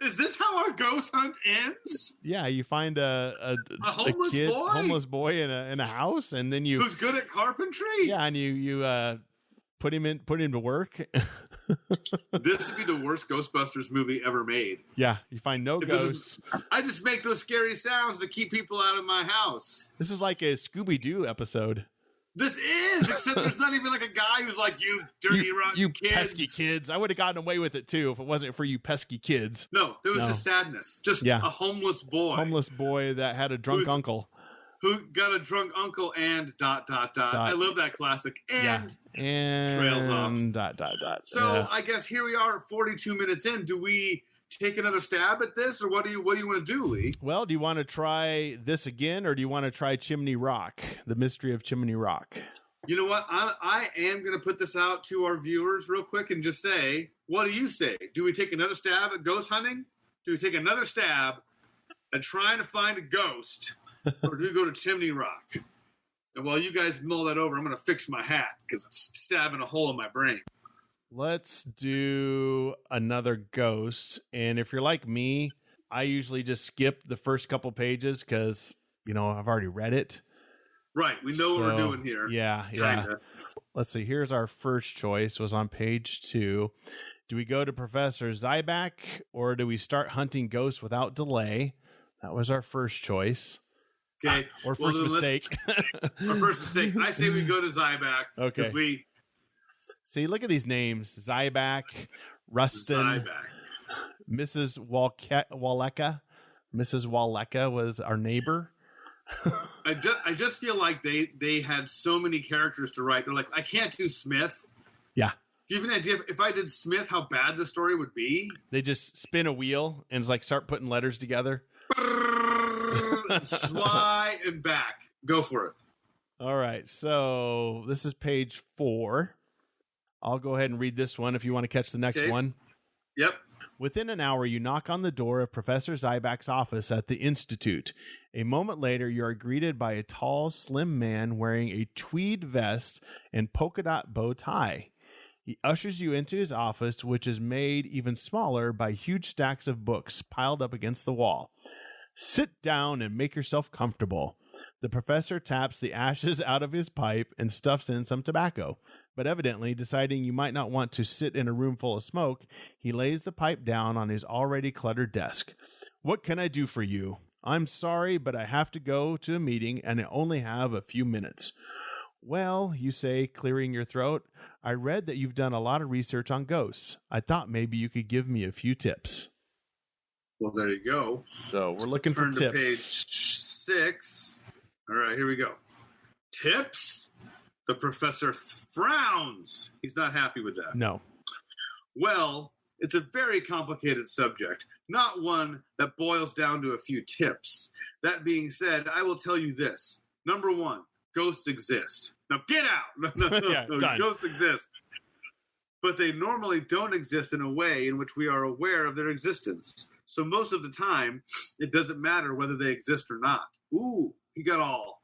is this how our ghost hunt ends? Yeah, you find a homeless boy? homeless boy in a house, and then you Who's good at carpentry? yeah, and you put him to work. This would be the worst Ghostbusters movie ever made. Yeah, you find no If this ghosts. I just make those scary sounds to keep people out of my house. This is like a Scooby-Doo episode. This is, except there's not even like a guy who's like, you dirty, rotten you kids. pesky kids. I would have gotten away with it too if it wasn't for you pesky kids. No, there was just sadness. Just a homeless boy. Homeless boy that had a drunk uncle. Who got a drunk uncle and ... I love that classic. And trails off. So I guess here we are 42 minutes in. Do we take another stab at this, or what do you want to do, Lee? Well, do you want to try this again, or do you want to try Chimney Rock, the mystery of Chimney Rock? You know what? I am going to put this out to our viewers real quick and just say, what do you say? Do we take another stab at ghost hunting? Do we take another stab at trying to find a ghost, or do we go to Chimney Rock? And while you guys mull that over, I'm going to fix my hat because it's stabbing a hole in my brain. Let's do another ghost. And if you're like me, I usually just skip the first couple pages because, I've already read it. Right. We know what we're doing here. Yeah. Kinda. Let's see. Here's our first choice was on page 2. Do we go to Professor Zyback or do we start hunting ghosts without delay? That was our first choice. Okay. Or first mistake. Our first mistake. I say we go to Zyback. Okay. See, look at these names. Zyback, Rustin, Mrs. Waleka. Mrs. Waleka was our neighbor. I just feel like they had so many characters to write. They're like, I can't do Smith. Yeah. Do you have an idea if I did Smith, how bad the story would be? They just spin a wheel and it's like start putting letters together. Sly and back. Go for it. All right. So this is page 4. I'll go ahead and read this one if you want to catch the next one. Yep. Within an hour, you knock on the door of Professor Zyback's office at the Institute. A moment later, you are greeted by a tall, slim man wearing a tweed vest and polka dot bow tie. He ushers you into his office, which is made even smaller by huge stacks of books piled up against the wall. Sit down and make yourself comfortable. The professor taps the ashes out of his pipe and stuffs in some tobacco. But evidently, deciding you might not want to sit in a room full of smoke, he lays the pipe down on his already cluttered desk. What can I do for you? I'm sorry, but I have to go to a meeting and I only have a few minutes. Well, you say, clearing your throat, I read that you've done a lot of research on ghosts. I thought maybe you could give me a few tips. Well, there you go. So we're looking for tips. Turn to page 6. All right, here we go. Tips? The professor frowns. He's not happy with that. No. Well, it's a very complicated subject, not one that boils down to a few tips. That being said, I will tell you this. Number 1, ghosts exist. Now get out! No, done. Ghosts exist. But they normally don't exist in a way in which we are aware of their existence. So most of the time, it doesn't matter whether they exist or not. Ooh, he got all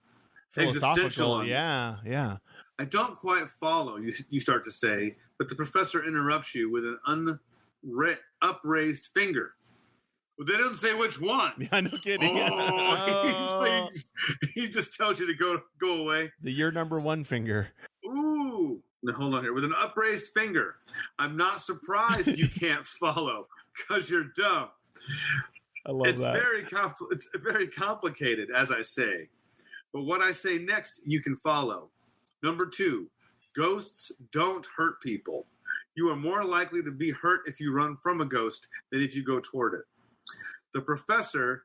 existential on me. Yeah. I don't quite follow, you start to say, but the professor interrupts you with an upraised finger. Well, they don't say which one. Yeah, no kidding. He just tells you to go away. Your number 1 finger. Ooh. Now, hold on here. With an upraised finger. I'm not surprised you can't follow because you're dumb. I love that. It's very complicated, as I say. But what I say next, you can follow. Number 2, ghosts don't hurt people. You are more likely to be hurt if you run from a ghost than if you go toward it. The professor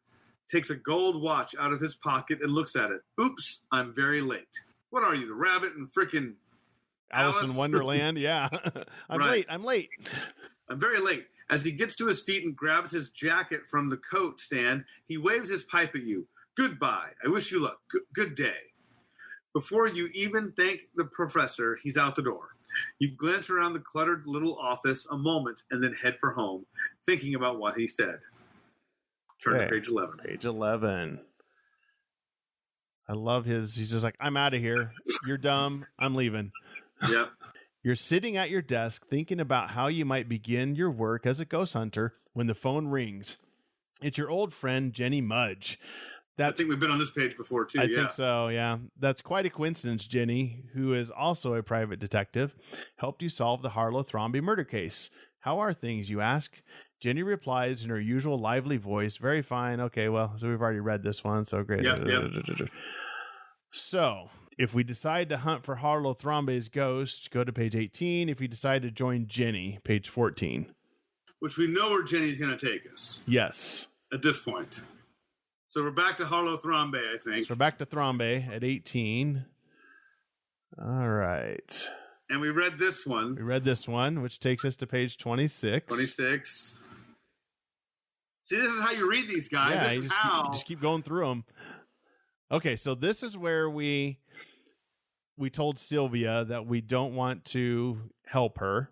takes a gold watch out of his pocket and looks at it. Oops, I'm very late. What are you, the rabbit in frickin' Alice in Wonderland? Yeah. I'm late. I'm very late. As he gets to his feet and grabs his jacket from the coat stand, he waves his pipe at you. Goodbye. I wish you luck. Good day. Before you even thank the professor, he's out the door. You glance around the cluttered little office a moment and then head for home, thinking about what he said. Turn to page 11. Page 11. I love he's just like, I'm out of here. You're dumb. I'm leaving. Yep. You're sitting at your desk thinking about how you might begin your work as a ghost hunter when the phone rings. It's your old friend, Jenny Mudge. I think we've been on this page before, too. I think so, yeah. That's quite a coincidence. Jenny, who is also a private detective, helped you solve the Harlow Thrombey murder case. How are things, you ask? Jenny replies in her usual lively voice, very fine. Okay, well, so we've already read this one, so great. Yep. So, If we decide to hunt for Harlow Thrambe's ghost, go to page 18. If we decide to join Jenny, page 14. Which we know where Jenny's going to take us. Yes. At this point. So we're back to Harlow Thrambe, I think. So we're back to Thrambe at 18. All right. And we read this one. We read this one, which takes us to page 26. 26. See, this is how you read these guys. Yeah, this you is how. just keep going through them. Okay, so this is where we told Sylvia that we don't want to help her.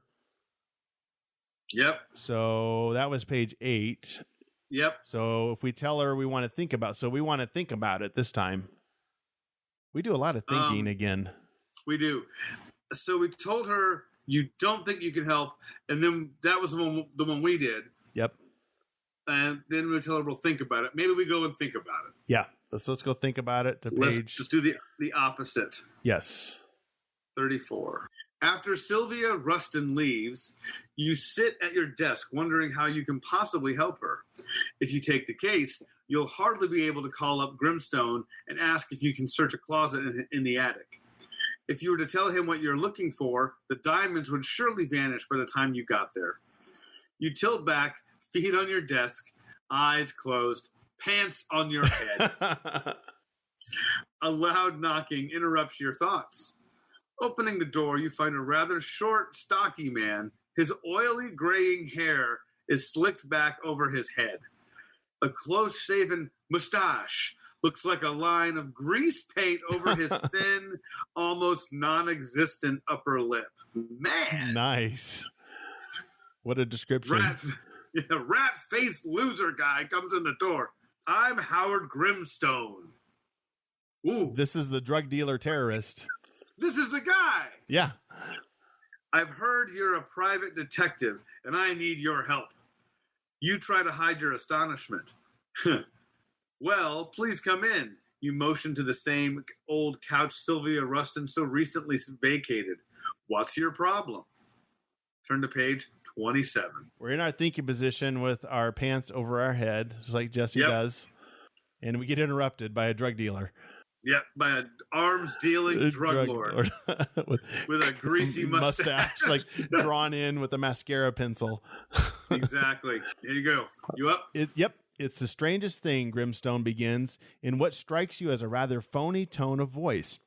Yep. So that was page 8. Yep. So if we tell her we want to think about it this time. We do a lot of thinking again. We do. So we told her you don't think you can help, and then that was the one we did. Yep. And then we tell her we'll think about it. Maybe we go and think about it. Yeah. Let's go think about it to page. Let's do the opposite. Yes. 34. After Sylvia Rustin leaves, you sit at your desk wondering how you can possibly help her. If you take the case, you'll hardly be able to call up Grimstone and ask if you can search a closet in the attic. If you were to tell him what you're looking for, the diamonds would surely vanish by the time you got there. You tilt back, feet on your desk, eyes closed, pants on your head. A loud knocking interrupts your thoughts. Opening the door, you find a rather short, stocky man. His oily, graying hair is slicked back over his head. A close-shaven mustache looks like a line of grease paint over his thin, almost non-existent upper lip. Man! Nice. What a description. Rat-faced loser guy comes in the door. I'm Howard Grimstone. Ooh. This is the drug dealer terrorist. This is the guy. Yeah. I've heard you're a private detective, and I need your help. You try to hide your astonishment. Well, please come in. You motion to the same old couch Sylvia Rustin so recently vacated. What's your problem? Turn to page 27. We're in our thinking position with our pants over our head, just like Jesse does. And we get interrupted by a drug dealer. Yep, by an arms-dealing drug lord with a greasy mustache. Like drawn in with a mascara pencil. Exactly. There you go. You up? Yep. It's the strangest thing, Grimstone begins, in what strikes you as a rather phony tone of voice.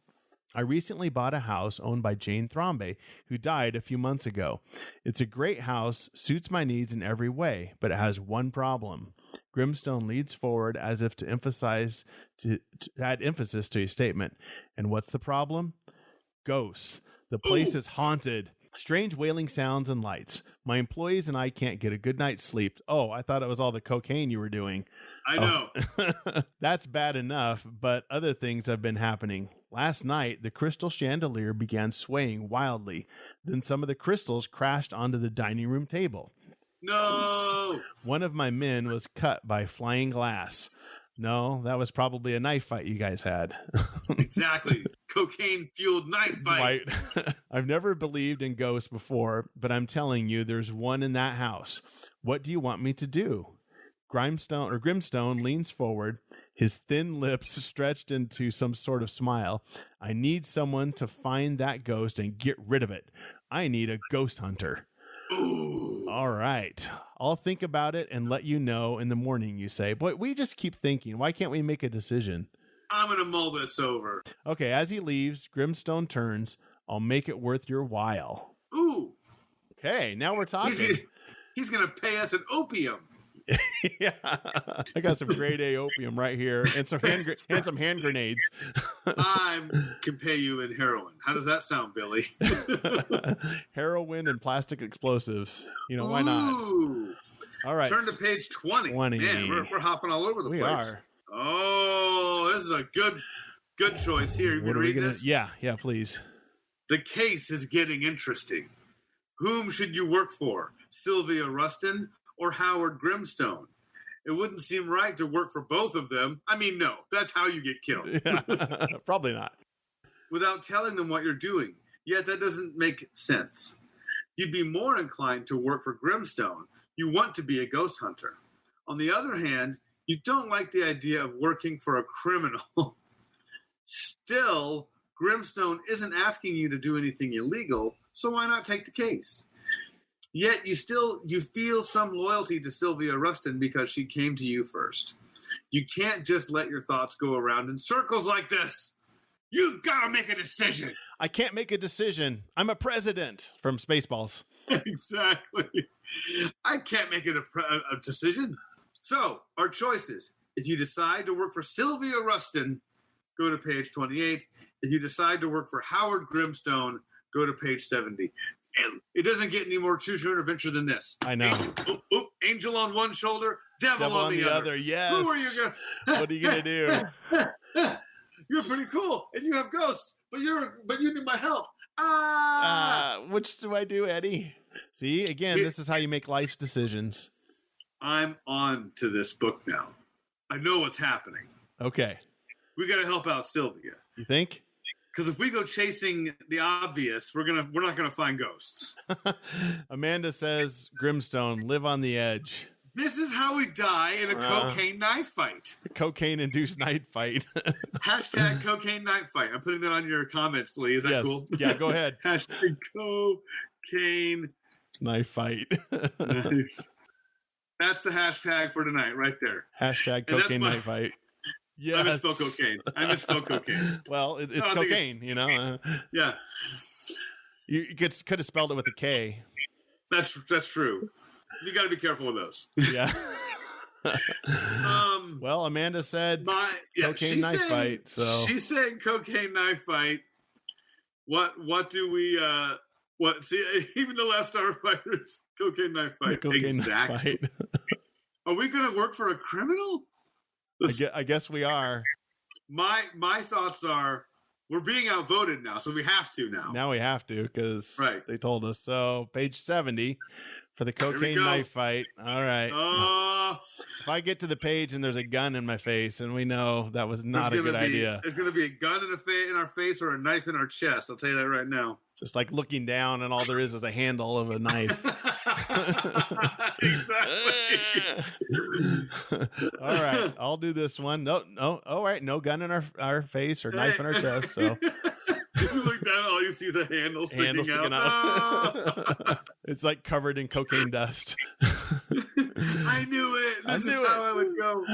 I recently bought a house owned by Jane Thrambe, who died a few months ago. It's a great house, suits my needs in every way, but it has one problem. Grimstone leads forward as if to add emphasis to his statement. And what's the problem? Ghosts. The place is haunted. Strange wailing sounds and lights. My employees and I can't get a good night's sleep. Oh, I thought it was all the cocaine you were doing. I know. That's bad enough, but other things have been happening. Last night, the crystal chandelier began swaying wildly. Then some of the crystals crashed onto the dining room table. No! One of my men was cut by flying glass. No, that was probably a knife fight you guys had. Exactly. Cocaine-fueled knife fight. Right. I've never believed in ghosts before, but I'm telling you, there's one in that house. What do you want me to do? Grimstone leans forward, his thin lips stretched into some sort of smile. I need someone to find that ghost and get rid of it. I need a ghost hunter. Ooh. All right. I'll think about it and let you know in the morning, you say. But we just keep thinking. Why can't we make a decision? I'm going to mull this over. Okay, as he leaves, Grimstone turns. I'll make it worth your while. Ooh. Okay, now we're talking. He's going to pay us an opium. Yeah. I got some grade A opium right here and some hand grenades. I can pay you in heroin. How does that sound, Billy? Heroin and plastic explosives. You know, why not? Ooh. All right. Turn to page 20. Man, we're hopping all over the place. We are. Oh, this is a good choice here. You want to read this? Yeah, please. The case is getting interesting. Whom should you work for? Sylvia Rustin or Howard Grimstone? It wouldn't seem right to work for both of them. I mean, no, that's how you get killed. Yeah, probably not. Without telling them what you're doing. Yet that doesn't make sense. You'd be more inclined to work for Grimstone. You want to be a ghost hunter. On the other hand, you don't like the idea of working for a criminal. Still, Grimstone isn't asking you to do anything illegal, so why not take the case? Yet you feel some loyalty to Sylvia Rustin because she came to you first. You can't just let your thoughts go around in circles like this. You've got to make a decision. I can't make a decision. I'm a president from Spaceballs. Exactly. I can't make it a decision. So, our choices. If you decide to work for Sylvia Rustin, go to page 28. If you decide to work for Howard Grimstone, go to page 70. And it doesn't get any more choose your own adventure than this. I know. Angel on one shoulder, devil on the other. Yes. Who are you gonna? What are you gonna do? You're pretty cool, and you have ghosts, but you need my help. Which do I do, Eddie? See, again, this is how you make life's decisions. I'm on to this book now. I know what's happening. Okay. We got to help out Sylvia. You think? Because if we go chasing the obvious, we're not gonna find ghosts. Amanda says, Grimstone, live on the edge. This is how we die in a cocaine knife fight. Cocaine-induced night fight. Hashtag cocaine night fight. I'm putting that on your comments, Lee. Is that cool? Yeah, go ahead. Hashtag cocaine knife fight. That's the hashtag for tonight, right there. Hashtag cocaine night fight. Yes. I misspoke cocaine. Well, it's cocaine, Yeah. You could have spelled it with a K. That's true. You got to be careful with those. Yeah. Well, Amanda said cocaine knife fight. So she's saying cocaine knife fight. What do we? See, even the last Starfighters, cocaine knife fight. Exactly. Knife fight. Are we going to work for a criminal? I guess we are. My thoughts are we're being outvoted now, so we have to now. Now we have to because they told us. So page 70 for the cocaine knife fight. All right. If I get to the page and there's a gun in my face, and we know that was not a good idea. There's going to be a gun in our face or a knife in our chest. I'll tell you that right now. Just like looking down, and all there is a handle of a knife. Exactly. All right, I'll do this one. No. All right, no gun in our face or knife in our chest. So you look down, all you see is a handle sticking out. It's like covered in cocaine dust. I knew it. This is how I would go.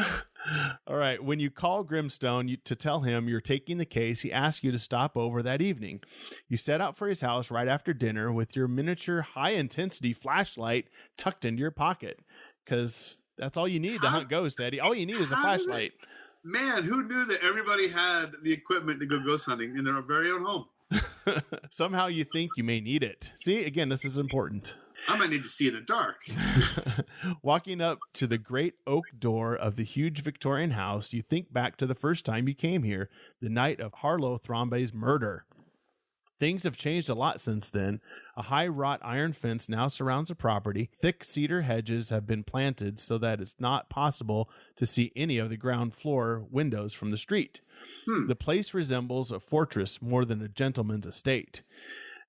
All right. When you call Grimstone to tell him you're taking the case, he asks you to stop over that evening. You set out for his house right after dinner with your miniature high-intensity flashlight tucked into your pocket. Because that's all you need to hunt ghosts, Eddie. All you need is a flashlight. Man, who knew that everybody had the equipment to go ghost hunting in their very own home? Somehow you think you may need it. See, again, this is important. I might need to see in the dark. Walking up to the great oak door of the huge Victorian house, you think back to the first time you came here, the night of Harlow Thrombay's murder. Things have changed a lot since then. A high wrought iron fence now surrounds the property. Thick cedar hedges have been planted so that it's not possible to see any of the ground floor windows from the street. The place resembles a fortress more than a gentleman's estate.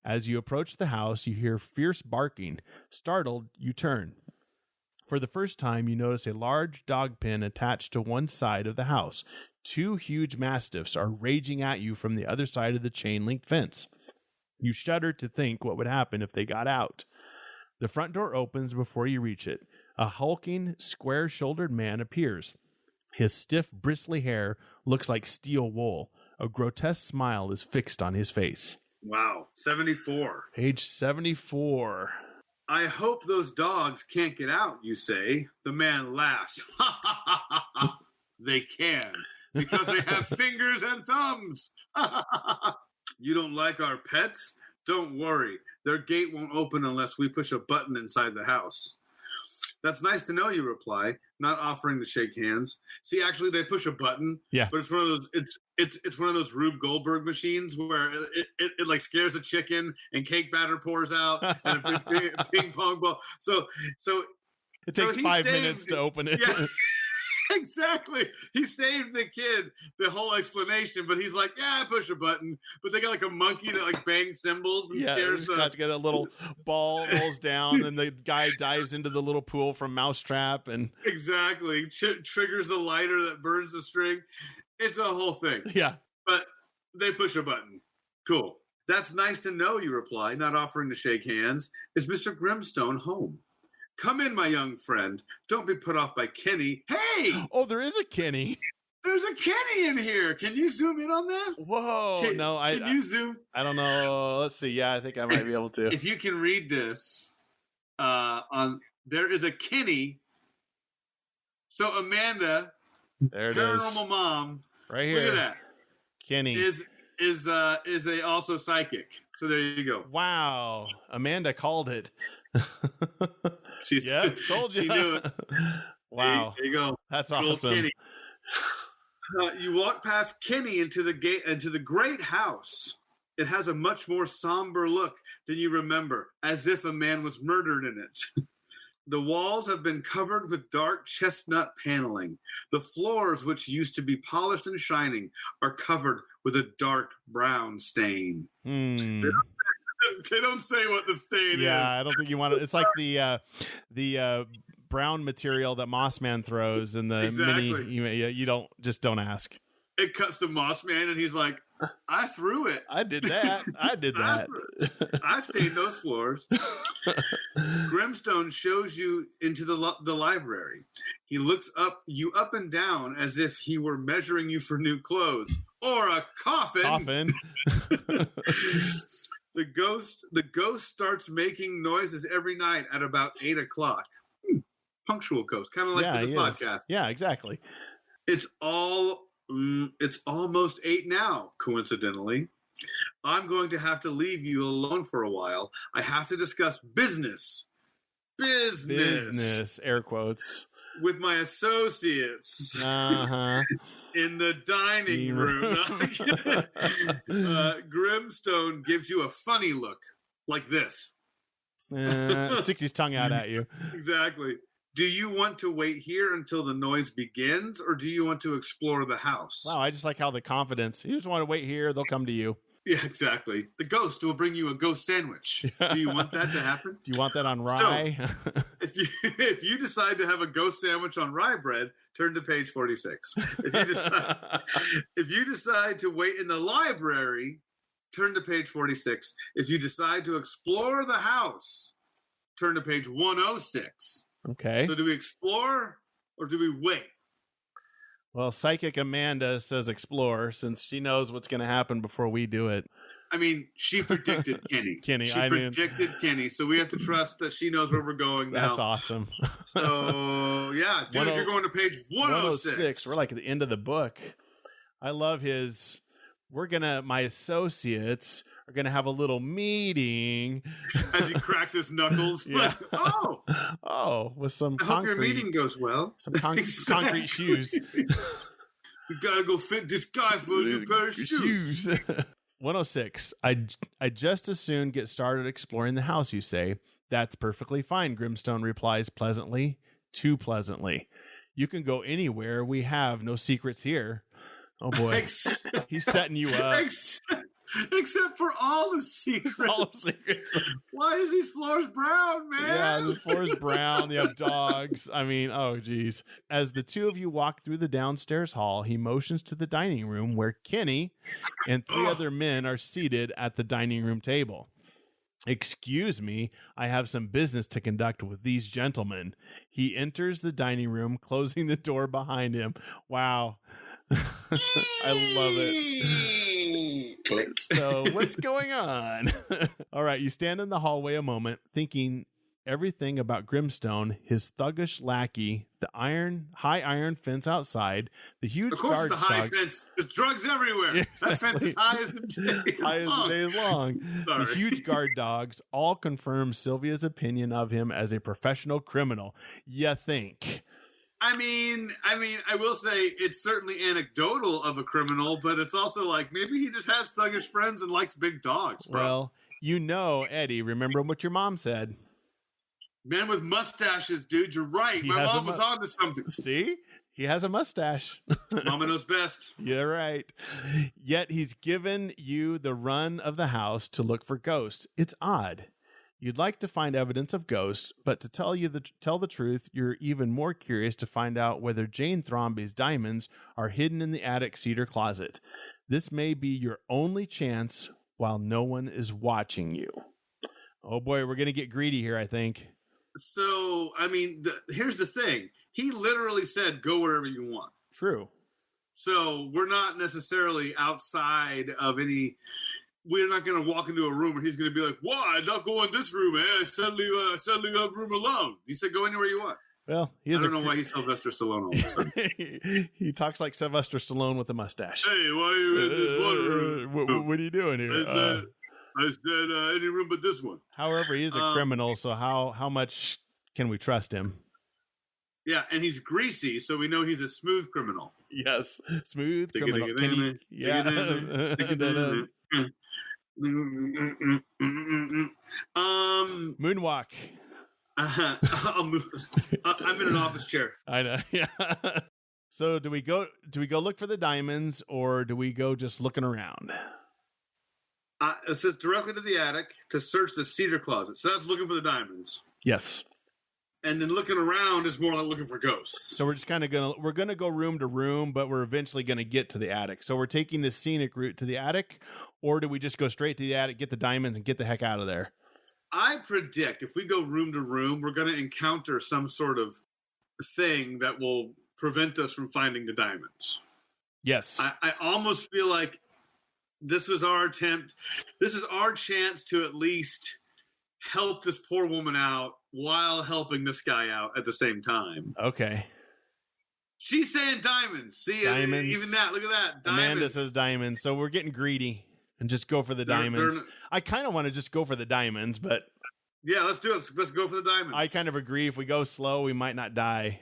As you approach the house, you hear fierce barking. Startled, you turn. For the first time, you notice a large dog pen attached to one side of the house. Two huge mastiffs are raging at you from the other side of the chain-link fence. You shudder to think what would happen if they got out. The front door opens before you reach it. A hulking, square-shouldered man appears. His stiff, bristly hair looks like steel wool. A grotesque smile is fixed on his face. Wow, 74. Page 74. I hope those dogs can't get out, you say. The man laughs. They can, because they have fingers and thumbs. You don't like our pets? Don't worry. Their gate won't open unless we push a button inside the house. That's nice to know, you reply, not offering to shake hands. See, actually, they push a button. Yeah. But it's one of those. It's one of those Rube Goldberg machines where it like scares a chicken and cake batter pours out and a ping pong ball. So it takes 5 minutes to open it. Yeah. Exactly. He saved the kid the whole explanation, but he's like, yeah, I push a button. But they got like a monkey that like bangs cymbals and scares them. Got to get a little ball rolls down, and the guy dives into the little pool from Mousetrap, and exactly triggers the lighter that burns the string. It's a whole thing. Yeah. But they push a button. Cool. That's nice to know, you reply, not offering to shake hands. Is Mr. Grimstone home? Come in, my young friend. Don't be put off by Kenny. Hey! Oh, there is a Kenny. There's a Kenny in here. Can you zoom in on that? Whoa. Can you zoom? I don't know. Let's see. Yeah, I think I might be able to. If you can read this, there is a Kenny. So Amanda, there it paranormal is. Mom, right here. Look at that. Kenny is a also psychic. So there you go. Wow. Amanda called it. Yep, told you. She knew it. Wow. There you go. That's Little awesome. Kenny. You walk past Kenny into the great house. It has a much more somber look than you remember, as if a man was murdered in it. The walls have been covered with dark chestnut paneling. The floors, which used to be polished and shining, are covered with a dark brown stain. They don't say what the stain is. Yeah, I don't think you want it. It's like the brown material that Mossman throws in the mini. You don't ask. It cuts to Mossman, and he's like, I threw it. I did that. I stained those floors. Grimstone shows you into the library. He looks you up and down as if he were measuring you for new clothes or a coffin. The ghost starts making noises every night at about 8 o'clock. Punctual ghost, kind of like with this podcast. Yeah, exactly. It's almost 8 now, coincidentally. I'm going to have to leave you alone for a while. I have to discuss business, air quotes, with my associates in the dining room. Grimstone gives you a funny look, like this. Sticks his tongue out at you. Exactly. Do you want to wait here until the noise begins, or do you want to explore the house? Wow, I just like how the confidence. You just want to wait here, they'll come to you. Yeah, exactly. The ghost will bring you a ghost sandwich. Do you want that to happen? Do you want that on rye? So, if you decide to have a ghost sandwich on rye bread, turn to page 46. If you decide to wait in the library, turn to page 46. If you decide to explore the house, turn to page 106. Okay. So do we explore or do we wait? Well, Psychic Amanda says explore, since she knows what's going to happen before we do it. I mean, she predicted Kenny. She predicted Kenny, so we have to trust that she knows where we're going now. That's awesome. So, yeah, dude, you're going to page 106. We're like at the end of the book. I love his... my associates are going to have a little meeting. As he cracks his knuckles. Yeah. Oh, with some I hope your meeting goes well. Some concrete shoes. We got to go fit this guy for a new pair of shoes. 106. I just as soon get started exploring the house, you say. That's perfectly fine, Grimstone replies pleasantly. Too pleasantly. You can go anywhere. We have no secrets here. Oh boy. He's setting you up. Except for all the secrets. Why is these floors brown, man? Yeah, the floor's brown. You have dogs. I mean, oh geez. As the two of you walk through the downstairs hall, he motions to the dining room where Kenny and 3 other men are seated at the dining room table. Excuse me, I have some business to conduct with these gentlemen. He enters the dining room, closing the door behind him. Wow. I love it. So what's going on? All right, you stand in the hallway a moment, thinking everything about Grimstone, his thuggish lackey, the high iron fence outside, the huge guard dogs. High fence. There's drugs everywhere. Yeah, exactly. That fence is high as the day is long. The huge guard dogs all confirm Sylvia's opinion of him as a professional criminal. You think? I mean, I will say it's certainly anecdotal of a criminal, but it's also like maybe he just has thuggish friends and likes big dogs, bro. Well, Eddie, remember what your mom said. Men with mustaches, dude, you're right. My mom was on to something. See? He has a mustache. Mama knows best. You're right. Yet he's given you the run of the house to look for ghosts. It's odd. You'd like to find evidence of ghosts, but to tell the truth, you're even more curious to find out whether Jane Thromby's diamonds are hidden in the attic cedar closet. This may be your only chance while no one is watching you. Oh boy, we're going to get greedy here, I think. So, I mean, here's the thing. He literally said, go wherever you want. True. So we're not necessarily outside of any... We're not going to walk into a room and he's going to be like, why? Not go in this room, I said leave a room alone. He said, go anywhere you want. Well, I don't know why he's Sylvester Stallone all of a sudden. He talks like Sylvester Stallone with a mustache. Hey, why are you in this one room? What are you doing here? I said any room but this one. However, he is a criminal, so how much can we trust him? Yeah, and he's greasy, so we know he's a smooth criminal. Yes, smooth criminal. Moonwalk. I'm in an office chair. I know. Yeah. So do we go look for the diamonds, or do we go just looking around? It says directly to the attic to search the cedar closet. So that's looking for the diamonds. Yes. And then looking around is more like looking for ghosts. So we're just kind of gonna go room to room, but we're eventually gonna get to the attic. So we're taking the scenic route to the attic, or do we just go straight to the attic, get the diamonds, and get the heck out of there? I predict if we go room to room, we're going to encounter some sort of thing that will prevent us from finding the diamonds. Yes. I almost feel like this was our attempt. This is our chance to at least help this poor woman out while helping this guy out at the same time. Okay. She's saying diamonds. See, diamonds. Even that. Look at that. Diamonds. Amanda says diamonds. So we're getting greedy and just go for the diamonds. I kind of want to just go for the diamonds, but yeah, let's do it. Let's go for the diamonds. I kind of agree. If we go slow, we might not die.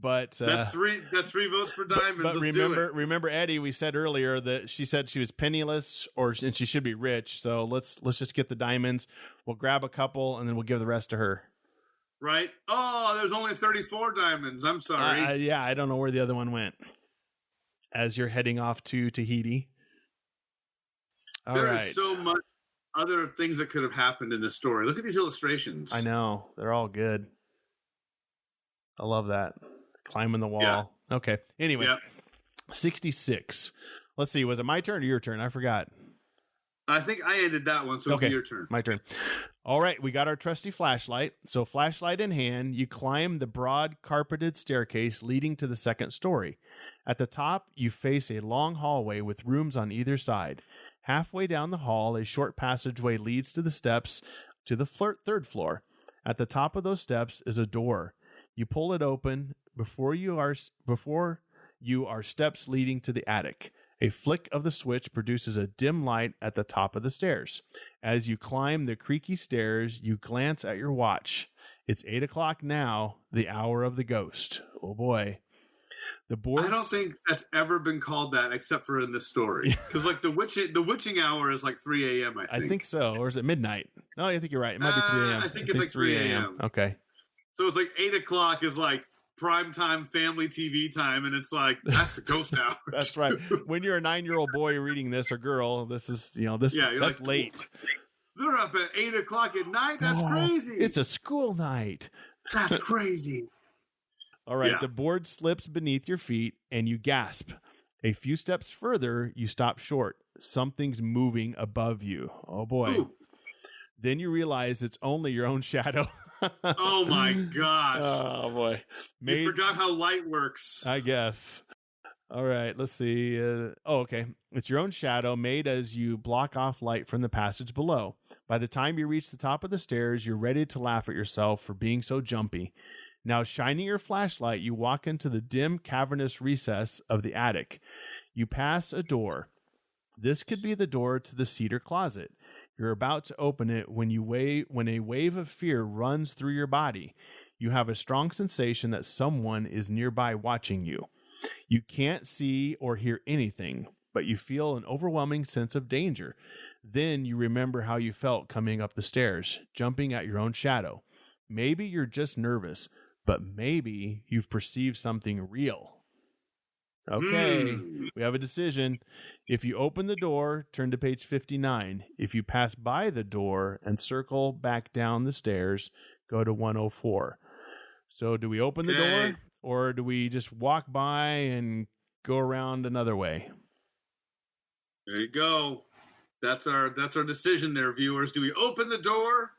But that's three votes for diamonds. But remember, Eddie, we said earlier that she said she was penniless, and she should be rich. So let's just get the diamonds. We'll grab a couple, and then we'll give the rest to her. Right? Oh, there's only 34 diamonds. I'm sorry. Yeah, I don't know where the other one went. As you're heading off to Tahiti. There is so much other things that could have happened in this story. Look at these illustrations. I know. They're all good. I love that. Climbing the wall. Yeah. Okay. Anyway, 66. Let's see. Was it my turn or your turn? I forgot. I think I ended that one, so okay. It'll be your turn. My turn. All right. We got our trusty flashlight. So flashlight in hand, you climb the broad carpeted staircase leading to the second story. At the top, you face a long hallway with rooms on either side. Halfway down the hall, a short passageway leads to the steps to the third floor. At the top of those steps is a door. You pull it open. Before you are steps leading to the attic. A flick of the switch produces a dim light at the top of the stairs. As you climb the creaky stairs, you glance at your watch. It's 8 o'clock now, the hour of the ghost. Oh boy. The boards... I don't think that's ever been called that except for in this story. Because like the witching hour is like 3 a.m. I think so. Or is it midnight? No, I think you're right. It might be 3 a.m. I think it's like 3 a.m. Okay. So it's like 8 o'clock is like prime time family TV time, and it's like that's the ghost hour. That's right. When you're a 9-year-old boy reading this, or girl, this is that's like, late. They're up at 8 o'clock at night. That's crazy. It's a school night. That's crazy. All right, the board slips beneath your feet, and you gasp. A few steps further, you stop short. Something's moving above you. Oh boy! Ooh. Then you realize it's only your own shadow. Oh my gosh. Oh boy. You forgot how light works. I guess. All right, let's see. Okay. It's your own shadow made as you block off light from the passage below. By the time you reach the top of the stairs, you're ready to laugh at yourself for being so jumpy. Now, shining your flashlight, you walk into the dim, cavernous recess of the attic. You pass a door. This could be the door to the cedar closet. You're about to open it when a wave of fear runs through your body. You have a strong sensation that someone is nearby watching you. You can't see or hear anything, but you feel an overwhelming sense of danger. Then you remember how you felt coming up the stairs, jumping at your own shadow. Maybe you're just nervous, but maybe you've perceived something real. Okay, we have a decision. If you open the door, turn to page 59. If you pass by the door and circle back down the stairs, go to 104. So do we open the door, or do we just walk by and go around another way? There you go. That's our decision there, viewers. Do we open the door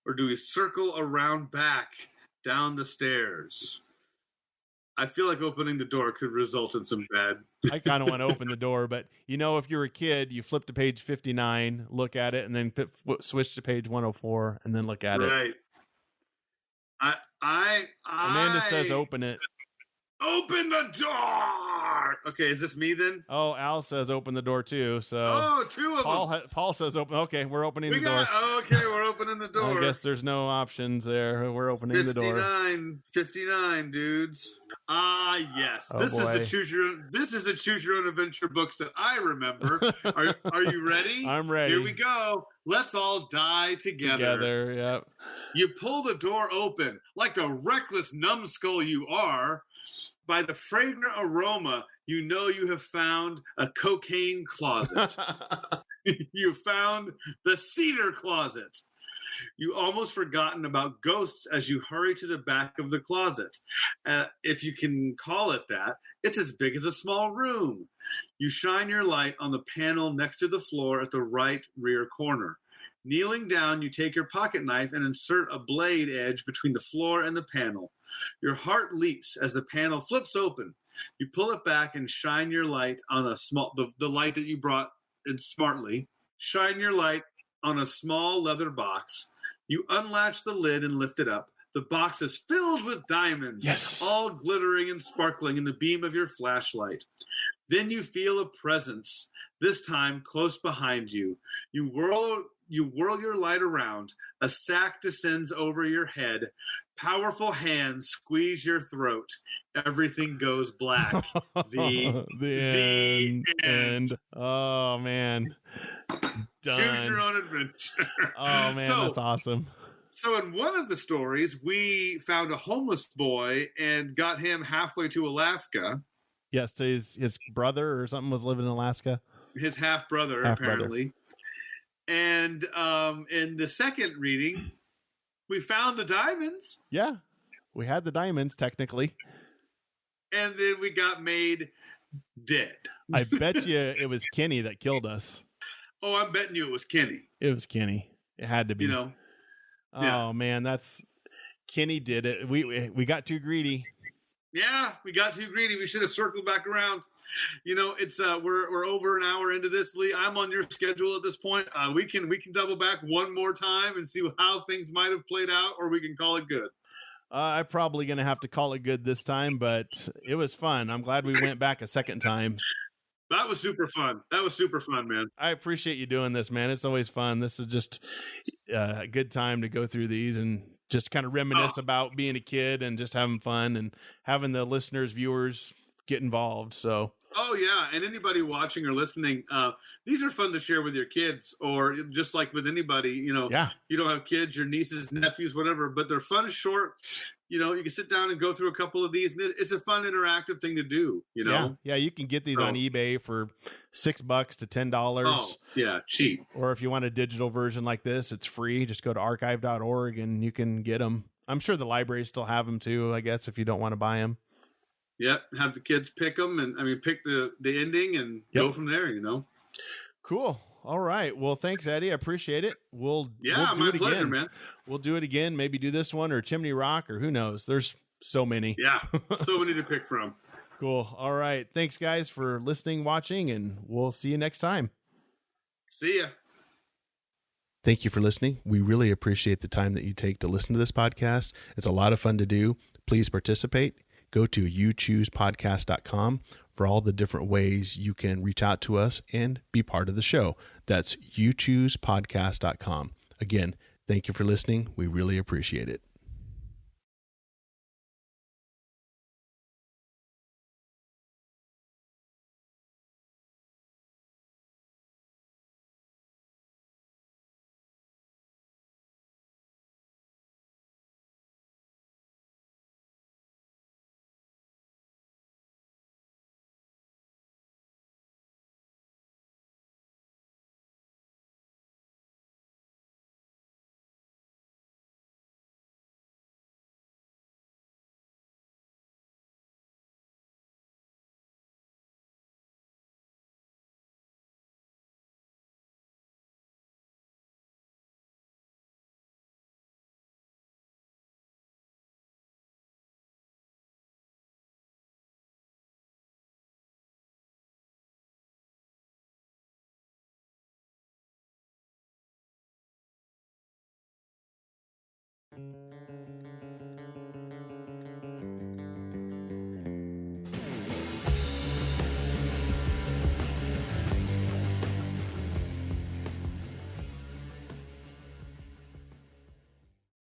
or do we circle around back down the stairs? I feel like opening the door could result in some bad. I kind of want to open the door, but if you're a kid, you flip to page 59, look at it, and then switch to page 104, and then look at it. Right. Amanda says open it. Open the door. Okay, is this me then? Oh, Al says open the door too. So two of them. Paul says open. Okay, we're opening the door. Okay, we're opening the door. I guess there's no options there. We're opening the door. 59, dudes. Yes. Oh, this is the choose your own adventure books that I remember. Are you ready? I'm ready. Here we go. Let's all die together. Yep. You pull the door open like the reckless numbskull you are. By the fragrant aroma, you know you have found a cocaine closet. You found the cedar closet. You almost forgotten about ghosts as you hurry to the back of the closet. If you can call it that, it's as big as a small room. You shine your light on the panel next to the floor at the right rear corner. Kneeling down, you take your pocket knife and insert a blade edge between the floor and the panel. Your heart leaps as the panel flips open. You pull it back and shine your light on the light that you brought in smartly. Shine your light on a small leather box. You unlatch the lid and lift it up. The box is filled with diamonds, yes, all glittering and sparkling in the beam of your flashlight. Then you feel a presence, this time close behind you. You whirl your light around. A sack descends over your head. Powerful hands squeeze your throat. Everything goes black. The end. Oh, man. Done. Choose your own adventure. Oh, man, that's awesome. So in one of the stories, we found a homeless boy and got him halfway to Alaska. Yes, to his brother or something was living in Alaska. His half-brother, apparently. And in the second reading, we found the diamonds. Yeah, we had the diamonds, technically. And then we got made dead. I bet you it was Kenny that killed us. Oh, I'm betting you it was Kenny. It was Kenny. It had to be. Oh, man, Kenny did it. We got too greedy. Yeah, we got too greedy. We should have circled back around. It's we're over an hour into this, Lee. I'm on your schedule at this point. We can double back one more time and see how things might have played out, or we can call it good. I'm probably going to have to call it good this time, but it was fun. I'm glad we went back a second time. That was super fun. Man. I appreciate you doing this, man. It's always fun. This is just a good time to go through these and just kind of reminisce about being a kid and just having fun and having the listeners, viewers get involved. So. Oh, yeah. And anybody watching or listening, these are fun to share with your kids, or just like with anybody, you don't have kids, your nieces, nephews, whatever, but they're fun, short. You can sit down and go through a couple of these. It's a fun, interactive thing to do, Yeah, you can get these on eBay for $6 to $10. Oh, yeah, cheap. Or if you want a digital version like this, it's free. Just go to archive.org and you can get them. I'm sure the libraries still have them too, I guess, if you don't want to buy them. Yep, have the kids pick them, and pick the ending and go from there. Cool. All right. Well, thanks, Eddie. I appreciate it. We'll do my it pleasure, again, man. We'll do it again. Maybe do this one or Chimney Rock or who knows. There's so many. Yeah, so many to pick from. Cool. All right. Thanks, guys, for listening, watching, and we'll see you next time. See ya. Thank you for listening. We really appreciate the time that you take to listen to this podcast. It's a lot of fun to do. Please participate. Go to youchoosepodcast.com for all the different ways you can reach out to us and be part of the show. That's youchoosepodcast.com. Again, thank you for listening. We really appreciate it.